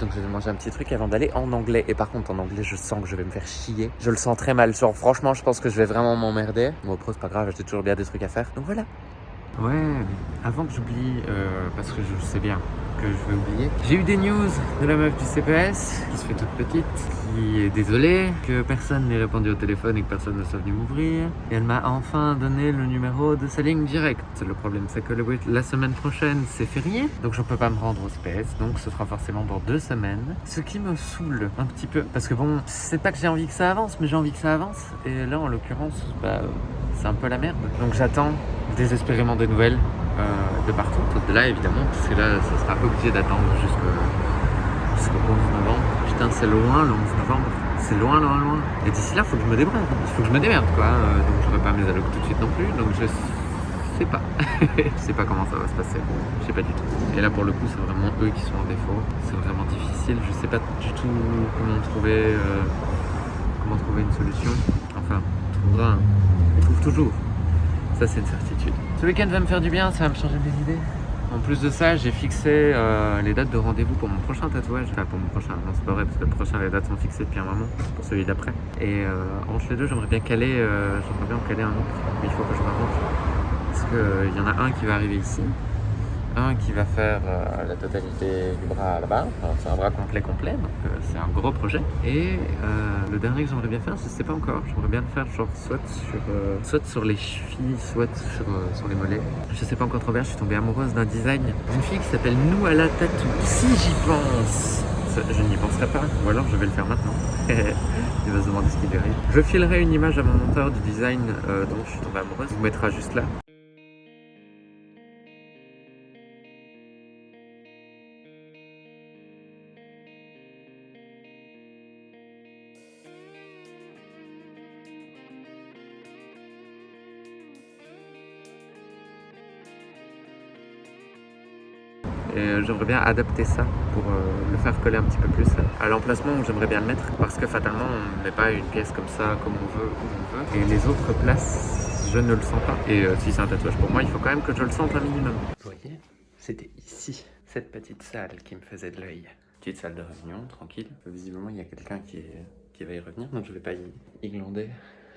Donc je vais manger un petit truc avant d'aller en anglais. Et par contre en anglais je sens que je vais me faire chier. Je le sens très mal. Genre franchement je pense que je vais vraiment m'emmerder. Bon après c'est pas grave, j'ai toujours bien des trucs à faire. Donc voilà. Ouais, avant que j'oublie, parce que je sais bien que je vais oublier. J'ai eu des news de la meuf du CPS qui se fait toute petite, qui est désolée que personne n'ait répondu au téléphone et que personne ne soit venu m'ouvrir. Et elle m'a enfin donné le numéro de sa ligne directe. Le problème c'est que la semaine prochaine c'est férié, donc je peux pas me rendre au CPS, donc ce sera forcément dans 2 semaines. Ce qui me saoule un petit peu, parce que bon, c'est pas que j'ai envie que ça avance, mais j'ai envie que ça avance. Et là en l'occurrence, c'est un peu la merde. Donc j'attends désespérément des nouvelles de partout. De là évidemment, parce que là ça sera obligé d'attendre jusqu'au 11 novembre. Putain c'est loin le 11 novembre. C'est loin. Et d'ici là faut que je me débrouille. Il faut que je me démerde quoi. Donc je pas mes allocs tout de suite non plus. Donc je sais pas. Je sais pas comment ça va se passer. Je sais pas du tout. Et là pour le coup c'est vraiment eux qui sont en défaut. C'est vraiment difficile. Je sais pas du tout comment trouver une solution. Enfin, on trouve toujours. Ça c'est une certitude. Ce week-end va me faire du bien, ça va me changer mes idées. En plus de ça, j'ai fixé les dates de rendez-vous pour mon prochain tatouage. Enfin pour mon prochain, non c'est pas vrai parce que le prochain les dates sont fixées depuis un moment, pour celui d'après. Et entre les deux j'aimerais bien en caler un autre. Mais il faut que je m'arrange. Parce qu'il y en a un qui va arriver ici. Un qui va faire la totalité du bras là-bas, enfin, c'est un bras complet, donc c'est un gros projet. Et le dernier que j'aimerais bien faire, je sais pas encore, j'aimerais bien le faire genre soit sur les chevilles, soit sur les mollets. Je sais pas encore trop bien, je suis tombée amoureuse d'un design d'une fille qui s'appelle Nouala Tattoo. Si j'y pense, je n'y penserai pas, ou alors je vais le faire maintenant. Il va se demander ce qu'il verrait. Je filerai une image à mon monteur du design dont je suis tombée amoureuse, il vous mettra juste là. Et j'aimerais bien adapter ça pour le faire coller un petit peu plus à l'emplacement où j'aimerais bien le mettre, parce que fatalement on ne met pas une pièce comme ça comme on veut, où on veut, et les autres places je ne le sens pas. Et si c'est un tatouage pour moi, il faut quand même que je le sente un minimum. Vous voyez, c'était ici, cette petite salle qui me faisait de l'œil. Petite salle de réunion, tranquille. Visiblement il y a quelqu'un qui va y revenir, donc je vais pas y glander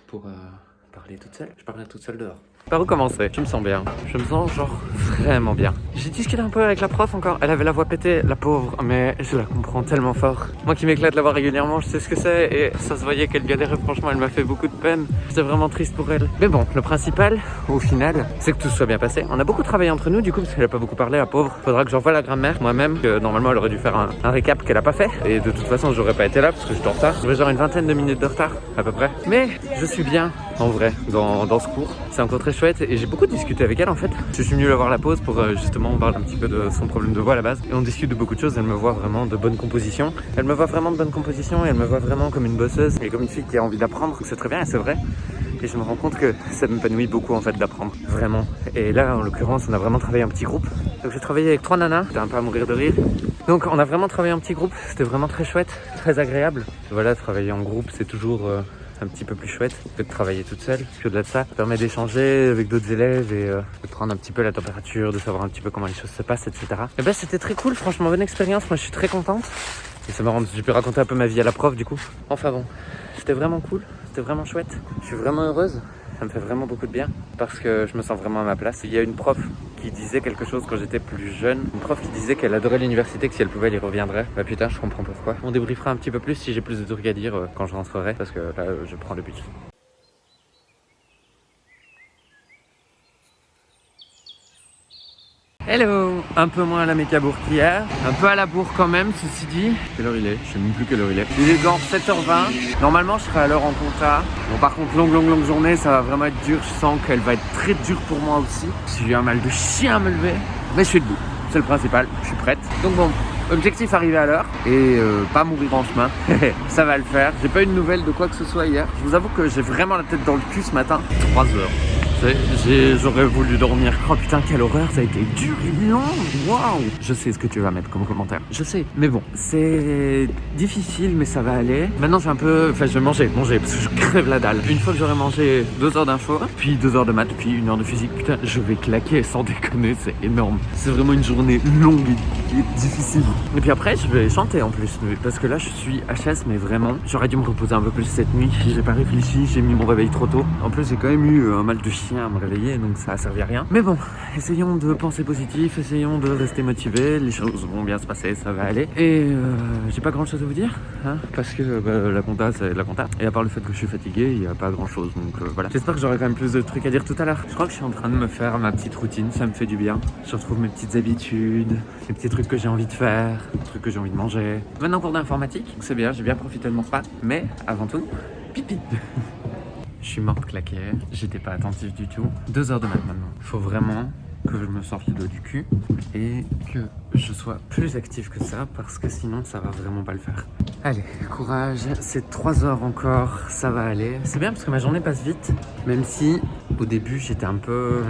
pour parler toute seule. Je parlerai toute seule dehors. Par où commencer? Je me sens bien. Je me sens genre vraiment bien. J'ai discuté un peu avec la prof encore. Elle avait la voix pétée, la pauvre, mais je la comprends tellement fort. Moi qui m'éclate la voir régulièrement, je sais ce que c'est et ça se voyait qu'elle galérait. Franchement, elle m'a fait beaucoup de peine. J'étais vraiment triste pour elle. Mais bon, le principal, au final, c'est que tout soit bien passé. On a beaucoup travaillé entre nous du coup parce qu'elle a pas beaucoup parlé, la pauvre. Faudra que j'envoie la grammaire moi-même. Que normalement, elle aurait dû faire un récap qu'elle a pas fait. Et de toute façon, j'aurais pas été là parce que j'étais en retard. J'avais genre une vingtaine de minutes de retard à peu près. Mais je suis bien en vrai dans ce cours. C'est encore très chouette et j'ai beaucoup discuté avec elle en fait. Je suis venu la voir la pause pour justement on parle un petit peu de son problème de voix à la base et on discute de beaucoup de choses. Elle me voit vraiment de bonne composition. Elle me voit vraiment de bonne composition et elle me voit vraiment comme une bosseuse et comme une fille qui a envie d'apprendre. C'est très bien et c'est vrai. Et je me rends compte que ça m'épanouit beaucoup en fait d'apprendre, vraiment. Et là, en l'occurrence, on a vraiment travaillé un petit groupe. Donc j'ai travaillé avec 3 nanas, j'étais un peu à mourir de rire. Donc on a vraiment travaillé un petit groupe, c'était vraiment très chouette, très agréable. Voilà, travailler en groupe, c'est toujours un petit peu plus chouette que de travailler toute seule. Puis au-delà de ça, ça permet d'échanger avec d'autres élèves et de prendre un petit peu la température, de savoir un petit peu comment les choses se passent, etc. Et ben c'était très cool, franchement, bonne expérience. Moi, je suis très contente. Et c'est marrant, j'ai pu raconter un peu ma vie à la prof du coup. Enfin bon, c'était vraiment cool, c'était vraiment chouette. Je suis vraiment heureuse, ça me fait vraiment beaucoup de bien parce que je me sens vraiment à ma place. Il y a une prof qui disait quelque chose quand j'étais plus jeune. Une prof qui disait qu'elle adorait l'université, que si elle pouvait, elle y reviendrait. Bah putain, je comprends pourquoi. On débriefera un petit peu plus si j'ai plus de trucs à dire quand je rentrerai parce que là, je prends le bus. Hello. Un peu moins à la méga bourre qu'hier, un peu à la bourre quand même, ceci dit. Quelle heure il est? Je sais même plus quelle heure il est. Il est genre 7h20. Normalement, je serai à l'heure en compta. Bon, par contre, longue journée, ça va vraiment être dur. Je sens qu'elle va être très dure pour moi aussi. J'ai eu un mal de chien à me lever, mais je suis debout. C'est le principal, je suis prête. Donc bon, objectif arriver à l'heure et pas mourir en chemin. Ça va le faire. J'ai pas eu de nouvelles de quoi que ce soit hier. Je vous avoue que j'ai vraiment la tête dans le cul ce matin. 3 heures. J'aurais voulu dormir. Oh putain, quelle horreur, ça a été dur et long. Waouh. Je sais ce que tu vas mettre comme commentaire. Je sais. Mais bon, c'est difficile, mais ça va aller. Maintenant, j'ai un peu. Enfin, je vais manger, parce que je crève la dalle. Une fois que j'aurai mangé 2 heures d'info, puis 2 heures de maths, puis 1 heure de physique, putain, je vais claquer sans déconner. C'est énorme. C'est vraiment une journée longue et difficile. Et puis après, je vais chanter en plus. Parce que là, je suis HS, mais vraiment, j'aurais dû me reposer un peu plus cette nuit. J'ai pas réfléchi, j'ai mis mon réveil trop tôt. En plus, j'ai quand même eu un mal de chien à me réveiller, donc ça a servi à rien. Mais bon, essayons de penser positif, essayons de rester motivés, les choses vont bien se passer, ça va aller. Et j'ai pas grand chose à vous dire, hein, parce que la compta c'est la compta. Et à part le fait que je suis fatigué, il y a pas grand chose, donc voilà. J'espère que j'aurai quand même plus de trucs à dire tout à l'heure. Je crois que je suis en train de me faire ma petite routine, ça me fait du bien. Je retrouve mes petites habitudes, les petits trucs que j'ai envie de faire, les trucs que j'ai envie de manger. Maintenant cours d'informatique, donc c'est bien, j'ai bien profité de mon spa, mais avant tout, pipi. Je suis morte claquée, j'étais pas attentif du tout. 2 heures de maths maintenant. Faut vraiment que je me sorte le dos du cul et que je sois plus actif que ça parce que sinon ça va vraiment pas le faire. Allez, courage, c'est 3 heures encore, ça va aller. C'est bien parce que ma journée passe vite, même si au début j'étais un peu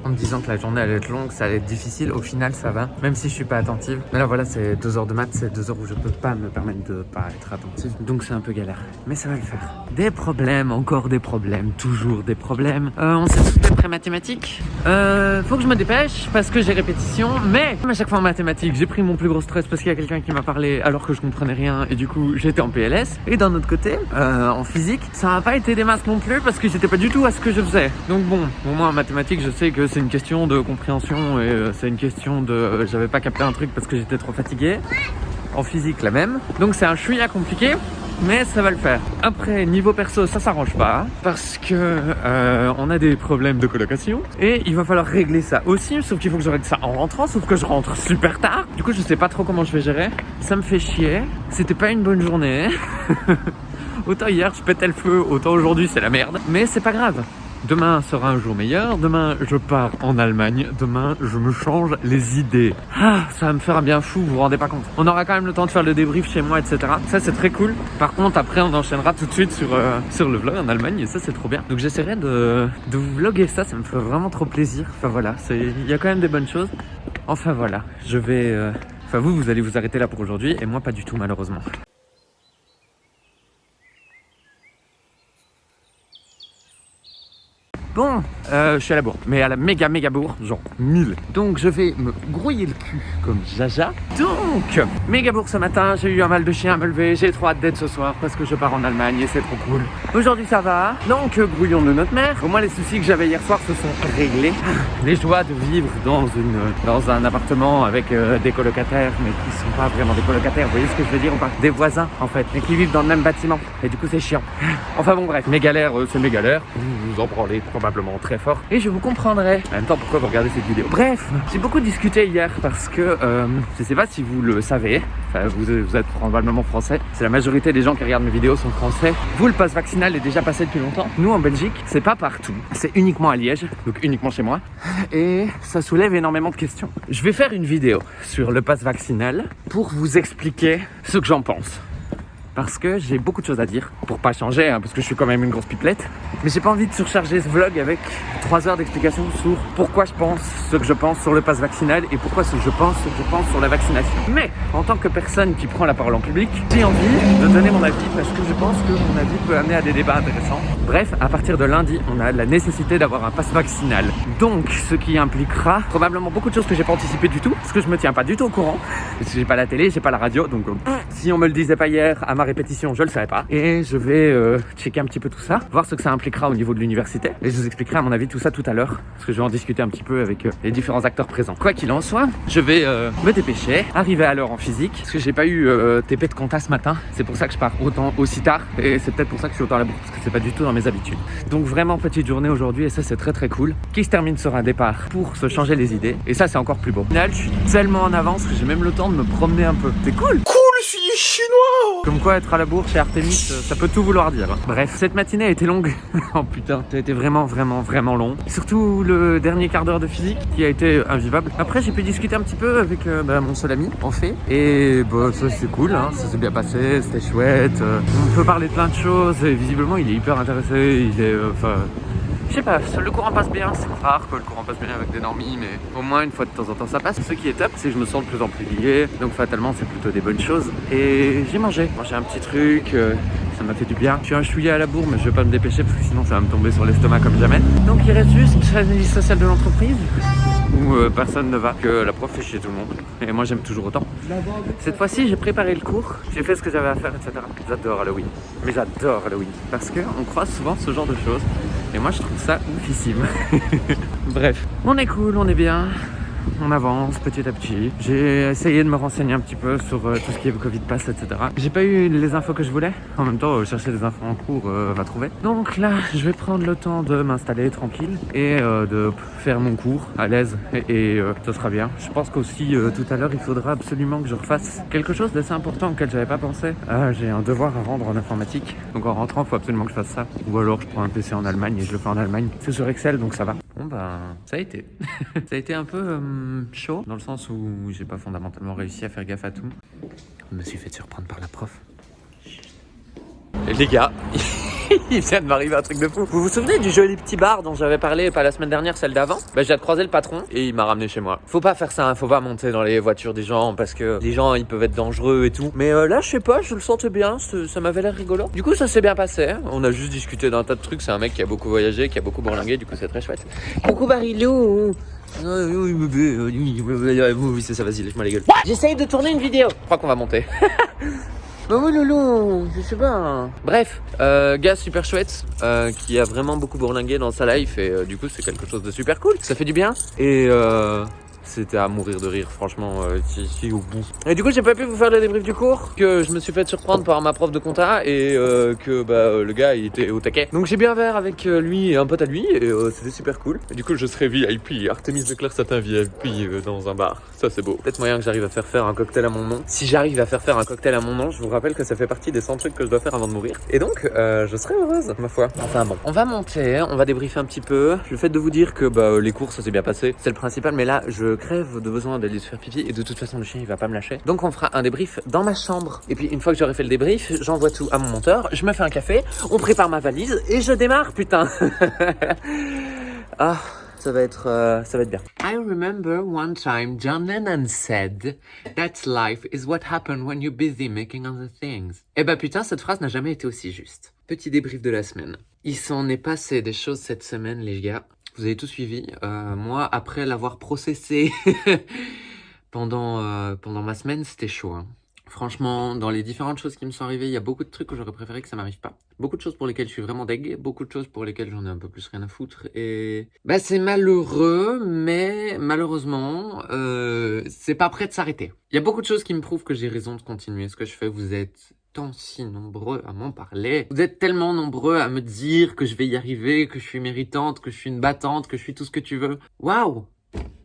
en me disant que la journée allait être longue, ça allait être difficile. Au final ça va, même si je suis pas attentive. Mais là voilà, c'est 2 heures de maths, c'est 2 heures où je peux pas me permettre de pas être attentive. Donc c'est un peu galère, mais ça va le faire. Des problèmes, encore des problèmes, toujours des problèmes. On s'est tous fait après mathématiques. Faut que je me dépêche parce que j'ai répétition, mais comme à chaque fois en mathématiques, j'ai pris mon plus gros stress parce qu'il y a quelqu'un qui m'a parlé alors que je comprenais rien et du coup j'étais en PLS. Et d'un autre côté, en physique, ça n'a pas été des masses non plus parce que j'étais pas du tout à ce que je faisais. Donc bon, au moins en mathématiques, je sais que c'est une question de compréhension et c'est une question de j'avais pas capté un truc parce que j'étais trop fatigué. En physique, la même. Donc c'est un chouïa compliqué. Mais ça va le faire. Après, niveau perso, ça s'arrange pas parce que on a des problèmes de colocation et il va falloir régler ça aussi. Sauf qu'il faut que je règle ça en rentrant, sauf que je rentre super tard. Du coup, je sais pas trop comment je vais gérer. Ça me fait chier. C'était pas une bonne journée. Autant hier, je pétais le feu, autant aujourd'hui, c'est la merde. Mais c'est pas grave. Demain sera un jour meilleur, demain je pars en Allemagne, demain je me change les idées. Ah, ça va me faire un bien fou, vous vous rendez pas compte. On aura quand même le temps de faire le débrief chez moi, etc. Ça c'est très cool. Par contre après on enchaînera tout de suite sur le vlog en Allemagne et ça c'est trop bien. Donc j'essaierai de vous vlogger ça me ferait vraiment trop plaisir. Enfin voilà, il y a quand même des bonnes choses. Enfin voilà, je vais... Enfin vous allez vous arrêter là pour aujourd'hui et moi pas du tout malheureusement. Bon, je suis à la bourre, mais à la méga bourre, genre 1000. Donc je vais me grouiller le cul comme Jaja. Donc, méga bourre ce matin, j'ai eu un mal de chien à me lever, j'ai trop hâte d'être ce soir parce que je pars en Allemagne et c'est trop cool. Aujourd'hui ça va, donc grouillons-nous notre mère. Au moins les soucis que j'avais hier soir se sont réglés. Les joies de vivre dans un appartement avec des colocataires, mais qui sont pas vraiment des colocataires, vous voyez ce que je veux dire, on parle des voisins en fait, mais qui vivent dans le même bâtiment. Et du coup c'est chiant. Enfin bon bref, mes galères, c'est mes galères. Vous en branlez probablement très fort et je vous comprendrai. En même temps, pourquoi vous regardez cette vidéo? Bref, j'ai beaucoup discuté hier parce que je sais pas si vous le savez, enfin vous êtes probablement français, c'est la majorité des gens qui regardent mes vidéos sont français. Vous, le pass vaccinal est déjà passé depuis longtemps. Nous en Belgique, c'est pas partout, c'est uniquement à Liège, donc uniquement chez moi et ça soulève énormément de questions. Je vais faire une vidéo sur le pass vaccinal pour vous expliquer ce que j'en pense. parce que j'ai beaucoup de choses à dire. Pour pas changer, hein, parce que je suis quand même une grosse pipelette. Mais j'ai pas envie de surcharger ce vlog avec 3 heures d'explication sur pourquoi je pense ce que je pense sur le pass vaccinal et pourquoi ce que je pense sur la vaccination. Mais en tant que personne qui prend la parole en public, j'ai envie de donner mon avis parce que je pense que mon avis peut amener à des débats intéressants. Bref, à partir de lundi, on a la nécessité d'avoir un pass vaccinal. Donc, ce qui impliquera probablement beaucoup de choses que j'ai pas anticipées du tout, parce que je me tiens pas du tout au courant, parce que j'ai pas la télé, j'ai pas la radio, donc si on me le disait pas hier à ma répétition, je le savais pas. Et je vais checker un petit peu tout ça, voir ce que ça impliquera au niveau de l'université, et je vous expliquerai à mon avis tout ça tout à l'heure, parce que je vais en discuter un petit peu avec les différents acteurs présents. Quoi qu'il en soit, je vais me dépêcher, arriver à l'heure en physique, parce que j'ai pas eu TP de compta ce matin, c'est pour ça que je pars aussi tard, et c'est peut-être pour ça que je suis autant à la bourre, parce que c'est pas du tout dans mes habitudes. Donc vraiment petite journée aujourd'hui, et ça c'est très très cool. Qui se termine sur un départ pour se changer les idées, et ça c'est encore plus beau. Au final, je suis tellement en avance que j'ai même le temps de me promener un peu. C'est cool. Je suis chinois. Comme quoi être à la bourre chez Artemis, ça peut tout vouloir dire. Bref, cette matinée a été longue. Oh putain, ça a été vraiment long. Surtout le dernier quart d'heure de physique qui a été invivable. Après, j'ai pu discuter un petit peu avec mon seul ami, en fait. Et ça c'est cool, hein. Ça s'est bien passé, c'était chouette. On peut parler de plein de choses. Et visiblement, il est hyper intéressé. Il est, je sais pas, le courant passe bien, c'est rare que le courant passe bien avec des normies, mais au moins une fois de temps en temps ça passe. Ce qui est top, c'est que je me sens de plus en plus lié, donc fatalement c'est plutôt des bonnes choses. Et j'ai mangé un petit truc, ça m'a fait du bien. Je suis un chouïa à la bourre, mais je vais pas me dépêcher parce que sinon ça va me tomber sur l'estomac comme jamais. Donc il reste juste l'analyse sociale de l'entreprise, où personne ne va, que la prof fait chier tout le monde. Et moi j'aime toujours autant. Cette fois-ci j'ai préparé le cours, j'ai fait ce que j'avais à faire, etc. J'adore Halloween, mais j'adore Halloween, parce qu'on croise souvent ce genre de choses. Et moi je trouve ça oufissime. Bref, on est cool, on est bien. On avance petit à petit. J'ai essayé de me renseigner un petit peu sur tout ce qui est Covid Pass, etc. J'ai pas eu les infos que je voulais. En même temps, chercher des infos en cours va trouver. Donc là, je vais prendre le temps de m'installer tranquille et de faire mon cours à l'aise. Et ça sera bien. Je pense qu'aussi tout à l'heure, il faudra absolument que je refasse quelque chose d'assez important auquel j'avais pas pensé. J'ai un devoir à rendre en informatique. Donc en rentrant, il faut absolument que je fasse ça. Ou alors je prends un PC en Allemagne et je le fais en Allemagne. C'est sur Excel, donc ça va. Bon ben, ça a été. Ça a été un peu chaud, dans le sens où j'ai pas fondamentalement réussi à faire gaffe à tout. Je me suis fait surprendre par la prof. Les gars, il vient de m'arriver un truc de fou. Vous vous souvenez du joli petit bar dont j'avais parlé pas la semaine dernière, celle d'avant? Bah j'ai croisé le patron et il m'a ramené chez moi. Faut pas faire ça, hein, faut pas monter dans les voitures des gens parce que les gens ils peuvent être dangereux et tout. Mais là je sais pas, je le sentais bien, ça m'avait l'air rigolo. Du coup ça s'est bien passé, hein. On a juste discuté d'un tas de trucs. C'est un mec qui a beaucoup voyagé, qui a beaucoup bourlingué, du coup c'est très chouette. Coucou Barilou. Oui, c'est ça, vas-y, lèche-moi les gueules. J'essaye de tourner une vidéo. Je crois qu'on va monter. Bah oui loulou, je sais pas. Bref, gars super chouette, qui a vraiment beaucoup bourlingué dans sa life et du coup c'est quelque chose de super cool. Ça fait du bien et c'était à mourir de rire, franchement, si au bout. Et du coup, j'ai pas pu vous faire le débrief du cours, que je me suis fait surprendre par ma prof de compta et que le gars, il était au taquet. Donc j'ai bu un verre avec lui et un pote à lui et c'était super cool. Et du coup, je serai VIP, Artemis Leclerc Satin VIP dans un bar. Ça, c'est beau. Peut-être moyen que j'arrive à faire un cocktail à mon nom. Si j'arrive à faire un cocktail à mon nom, je vous rappelle que ça fait partie des 100 trucs que je dois faire avant de mourir. Et donc, je serai heureuse, ma foi. Enfin bon, on va monter, on va débriefer un petit peu. Le fait de vous dire que les cours, ça s'est bien passé, c'est le principal, mais là, je crève de besoin d'aller se faire pipi et de toute façon le chien il va pas me lâcher. Donc on fera un débrief dans ma chambre. Et puis une fois que j'aurai fait le débrief, j'envoie tout à mon monteur, je me fais un café, on prépare ma valise et je démarre, putain. Ah, ça va être bien. I remember one time John Lennon said that life is what happens when you're busy making other things. Eh ben putain, cette phrase n'a jamais été aussi juste. Petit débrief de la semaine. Il s'en est passé des choses cette semaine, les gars. Vous avez tout suivi. Moi, après l'avoir processé pendant ma semaine, c'était chaud. Hein. Franchement, dans les différentes choses qui me sont arrivées, il y a beaucoup de trucs que j'aurais préféré que ça m'arrive pas. Beaucoup de choses pour lesquelles je suis vraiment deg, beaucoup de choses pour lesquelles j'en ai un peu plus rien à foutre. Et c'est malheureux, mais malheureusement, c'est pas prêt de s'arrêter. Il y a beaucoup de choses qui me prouvent que j'ai raison de continuer ce que je fais. Vous êtes tant si nombreux à m'en parler. Vous êtes tellement nombreux à me dire que je vais y arriver, que je suis méritante, que je suis une battante, que je suis tout ce que tu veux. Waouh!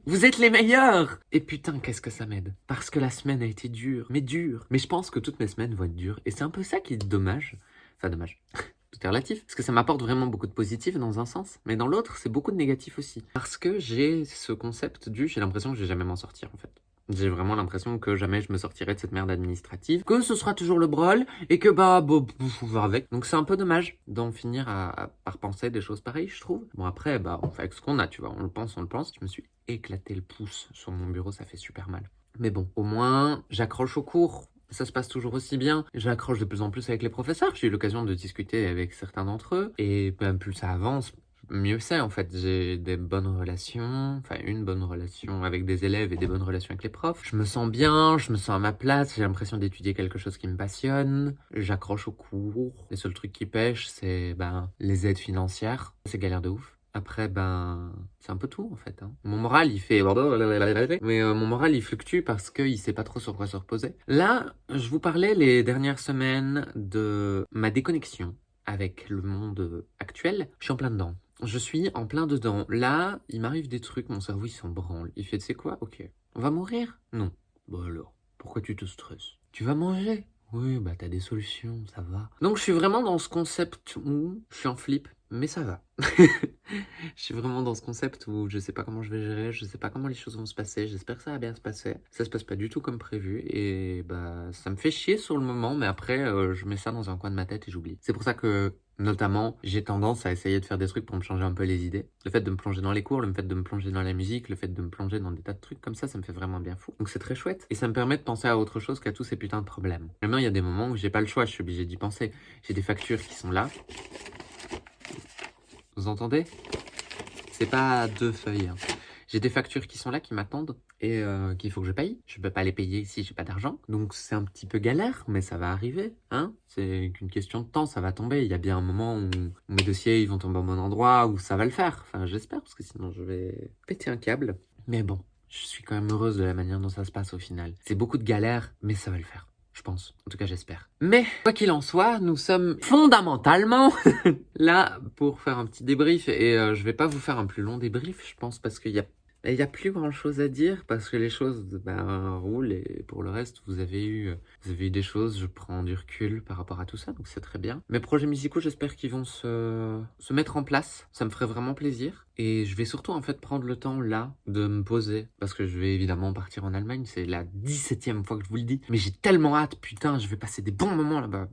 Vous êtes les meilleurs! Et putain, qu'est-ce que ça m'aide. Parce que la semaine a été dure. Mais je pense que toutes mes semaines vont être dures. Et c'est un peu ça qui est dommage. Enfin, dommage. Tout est relatif. Parce que ça m'apporte vraiment beaucoup de positif dans un sens. Mais dans l'autre, c'est beaucoup de négatif aussi. Parce que j'ai ce concept j'ai l'impression que je vais jamais m'en sortir, en fait. J'ai vraiment l'impression que jamais je me sortirai de cette merde administrative, que ce sera toujours le brol, et que on va avec. Donc c'est un peu dommage d'en finir à repenser des choses pareilles, je trouve. Bon après, on fait avec ce qu'on a, tu vois, on le pense. Je me suis éclaté le pouce sur mon bureau, ça fait super mal. Mais bon, au moins, j'accroche au cours. Ça se passe toujours aussi bien. J'accroche de plus en plus avec les professeurs. J'ai eu l'occasion de discuter avec certains d'entre eux. Et plus ça avance, mieux c'est en fait. J'ai des bonnes relations, enfin une bonne relation avec des élèves et des bonnes relations avec les profs. Je me sens bien, je me sens à ma place, j'ai l'impression d'étudier quelque chose qui me passionne. J'accroche au cours. Les seuls trucs qui pêchent, c'est les aides financières. C'est galère de ouf. Après, c'est un peu tout en fait. Hein. Mon moral, il fait. Mais mon moral, il fluctue parce qu'il sait pas trop sur quoi se reposer. Là, je vous parlais les dernières semaines de ma déconnexion avec le monde actuel. Je suis en plein dedans. Je suis en plein dedans. Là, il m'arrive des trucs, mon cerveau, il s'en branle. Il fait, tu sais quoi? Ok. On va mourir? Non. Bon alors, pourquoi tu te stresses? Tu vas manger? Oui, t'as des solutions, ça va. Donc je suis vraiment dans ce concept où je suis en flip, mais ça va. Je suis vraiment dans ce concept où je sais pas comment je vais gérer, je sais pas comment les choses vont se passer, j'espère que ça va bien se passer. Ça se passe pas du tout comme prévu et ça me fait chier sur le moment, mais après je mets ça dans un coin de ma tête et j'oublie. C'est pour ça que notamment j'ai tendance à essayer de faire des trucs pour me changer un peu les idées. Le fait de me plonger dans les cours, le fait de me plonger dans la musique, le fait de me plonger dans des tas de trucs comme ça me fait vraiment bien fou. Donc c'est très chouette et ça me permet de penser à autre chose qu'à tous ces putains de problèmes. Maintenant il y a des moments où j'ai pas le choix, je suis obligé d'y penser. J'ai des factures qui sont là. Vous entendez? C'est pas 2 feuilles. Hein. J'ai des factures qui sont là, qui m'attendent et qu'il faut que je paye. Je peux pas les payer si j'ai pas d'argent. Donc c'est un petit peu galère, mais ça va arriver. Hein, c'est qu'une question de temps, ça va tomber. Il y a bien un moment où mes dossiers ils vont tomber au bon endroit, où ça va le faire. Enfin, j'espère, parce que sinon je vais péter un câble. Mais bon, je suis quand même heureuse de la manière dont ça se passe au final. C'est beaucoup de galères, mais ça va le faire. Je pense. En tout cas, j'espère. Mais, quoi qu'il en soit, nous sommes fondamentalement là pour faire un petit débrief. Et je vais pas vous faire un plus long débrief, je pense, parce qu'il y a plus grand chose à dire parce que les choses roulent et pour le reste vous avez eu des choses, je prends du recul par rapport à tout ça donc c'est très bien. Mes projets musicaux j'espère qu'ils vont se mettre en place, ça me ferait vraiment plaisir et je vais surtout en fait prendre le temps là de me poser parce que je vais évidemment partir en Allemagne, c'est la 17e fois que je vous le dis mais j'ai tellement hâte, putain je vais passer des bons moments là-bas.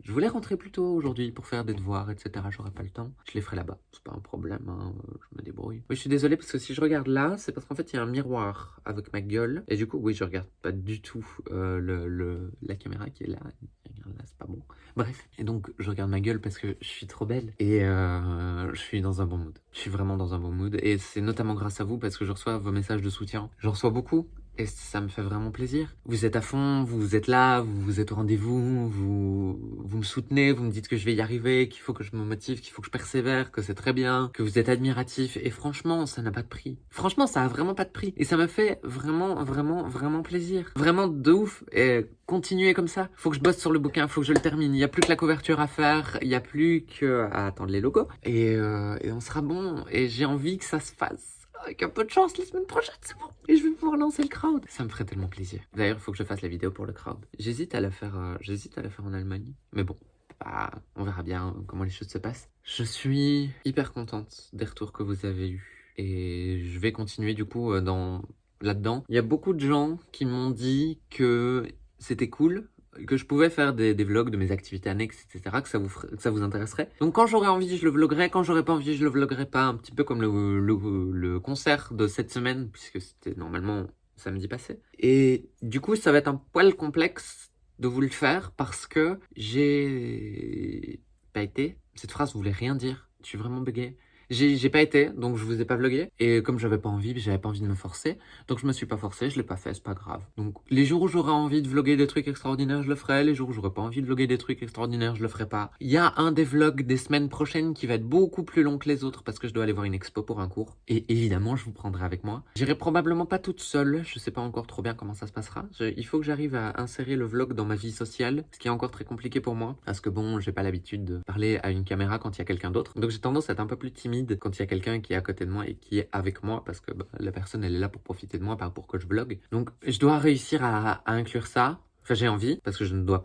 Je voulais rentrer plus tôt aujourd'hui pour faire des devoirs etc, j'aurai pas le temps, je les ferai là-bas, c'est pas un problème hein, je me débrouille. Oui je suis désolé parce que si je regarde là, c'est parce qu'en fait, il y a un miroir avec ma gueule. Et du coup, oui, je regarde pas du tout la caméra qui est là. Regarde là, c'est pas bon. Bref, et donc, je regarde ma gueule parce que je suis trop belle. Et je suis dans un bon mood. Je suis vraiment dans un bon mood. Et c'est notamment grâce à vous parce que je reçois vos messages de soutien. J'en reçois beaucoup. Et ça me fait vraiment plaisir. Vous êtes à fond, vous êtes là, vous êtes au rendez-vous, vous me soutenez, vous me dites que je vais y arriver, qu'il faut que je me motive, qu'il faut que je persévère, que c'est très bien, que vous êtes admiratif. Et franchement, ça n'a pas de prix. Franchement, ça a vraiment pas de prix. Et ça me fait vraiment, vraiment, vraiment plaisir. Vraiment de ouf. Et continuez comme ça. Faut que je bosse sur le bouquin, faut que je le termine. Il n'y a plus que la couverture à faire, il n'y a plus que à attendre les logos. Et on sera bon. Et j'ai envie que ça se fasse. Avec un peu de chance, la semaine prochaine, c'est bon. Et je vais pouvoir lancer le crowd. Ça me ferait tellement plaisir. D'ailleurs, il faut que je fasse la vidéo pour le crowd. J'hésite à la faire en Allemagne. Mais bon, on verra bien comment les choses se passent. Je suis hyper contente des retours que vous avez eus. Et je vais continuer du coup là-dedans. Il y a beaucoup de gens qui m'ont dit que c'était cool, que je pouvais faire des vlogs de mes activités annexes, etc., que ça vous intéresserait. Donc quand j'aurai envie, je le vloguerai. Quand j'aurai pas envie, je le vloguerai pas. Un petit peu comme le concert de cette semaine, puisque c'était normalement samedi passé. Et du coup, ça va être un poil complexe de vous le faire parce que j'ai pas été. Cette phrase voulait rien dire. Je suis vraiment bugué. J'ai pas été, donc je vous ai pas vlogué. Et comme j'avais pas envie de me forcer. Donc je me suis pas forcé, je l'ai pas fait, c'est pas grave. Donc les jours où j'aurai envie de vloguer des trucs extraordinaires, je le ferai. Les jours où j'aurai pas envie de vloguer des trucs extraordinaires, je le ferai pas. Il y a un des vlogs des semaines prochaines qui va être beaucoup plus long que les autres parce que je dois aller voir une expo pour un cours. Et évidemment, je vous prendrai avec moi. J'irai probablement pas toute seule, je sais pas encore trop bien comment ça se passera. Il faut que j'arrive à insérer le vlog dans ma vie sociale, ce qui est encore très compliqué pour moi. Parce que bon, j'ai pas l'habitude de parler à une caméra quand il y a quelqu'un d'autre. Donc j'ai tendance à être un peu plus timide quand il y a quelqu'un qui est à côté de moi et qui est avec moi parce que la personne elle est là pour profiter de moi, pas pour que je vlogue. Donc je dois réussir à inclure ça. Enfin j'ai envie parce que je ne dois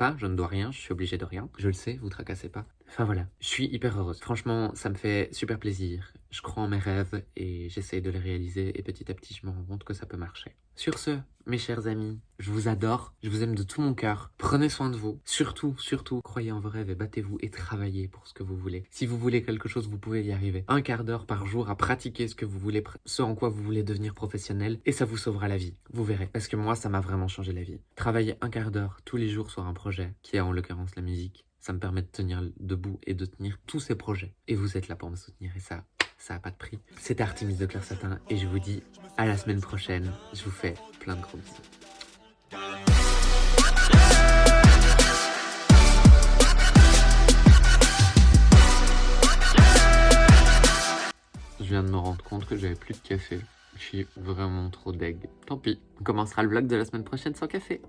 rien, je suis obligé de rien. Je le sais, vous tracassez pas. Enfin voilà, je suis hyper heureuse. Franchement, ça me fait super plaisir. Je crois en mes rêves et j'essaye de les réaliser et petit à petit je me rends compte que ça peut marcher. Sur ce, mes chers amis, je vous adore, je vous aime de tout mon cœur. Prenez soin de vous. Surtout, croyez en vos rêves et battez-vous et travaillez pour ce que vous voulez. Si vous voulez quelque chose, vous pouvez y arriver. Un quart d'heure par jour à pratiquer ce que vous voulez, ce en quoi vous voulez devenir professionnel, et ça vous sauvera la vie. Vous verrez. Parce que moi, ça m'a vraiment changé la vie. Travailler un quart d'heure tous les jours sur un projet, qui est en l'occurrence la musique, ça me permet de tenir debout et de tenir tous ces projets. Et vous êtes là pour me soutenir et ça a pas de prix. C'était Artemis de Claire Satin et je vous dis à la semaine prochaine. Je vous fais plein de gros bisous. Je viens de me rendre compte que j'avais plus de café. Je suis vraiment trop deg. Tant pis, on commencera le vlog de la semaine prochaine sans café.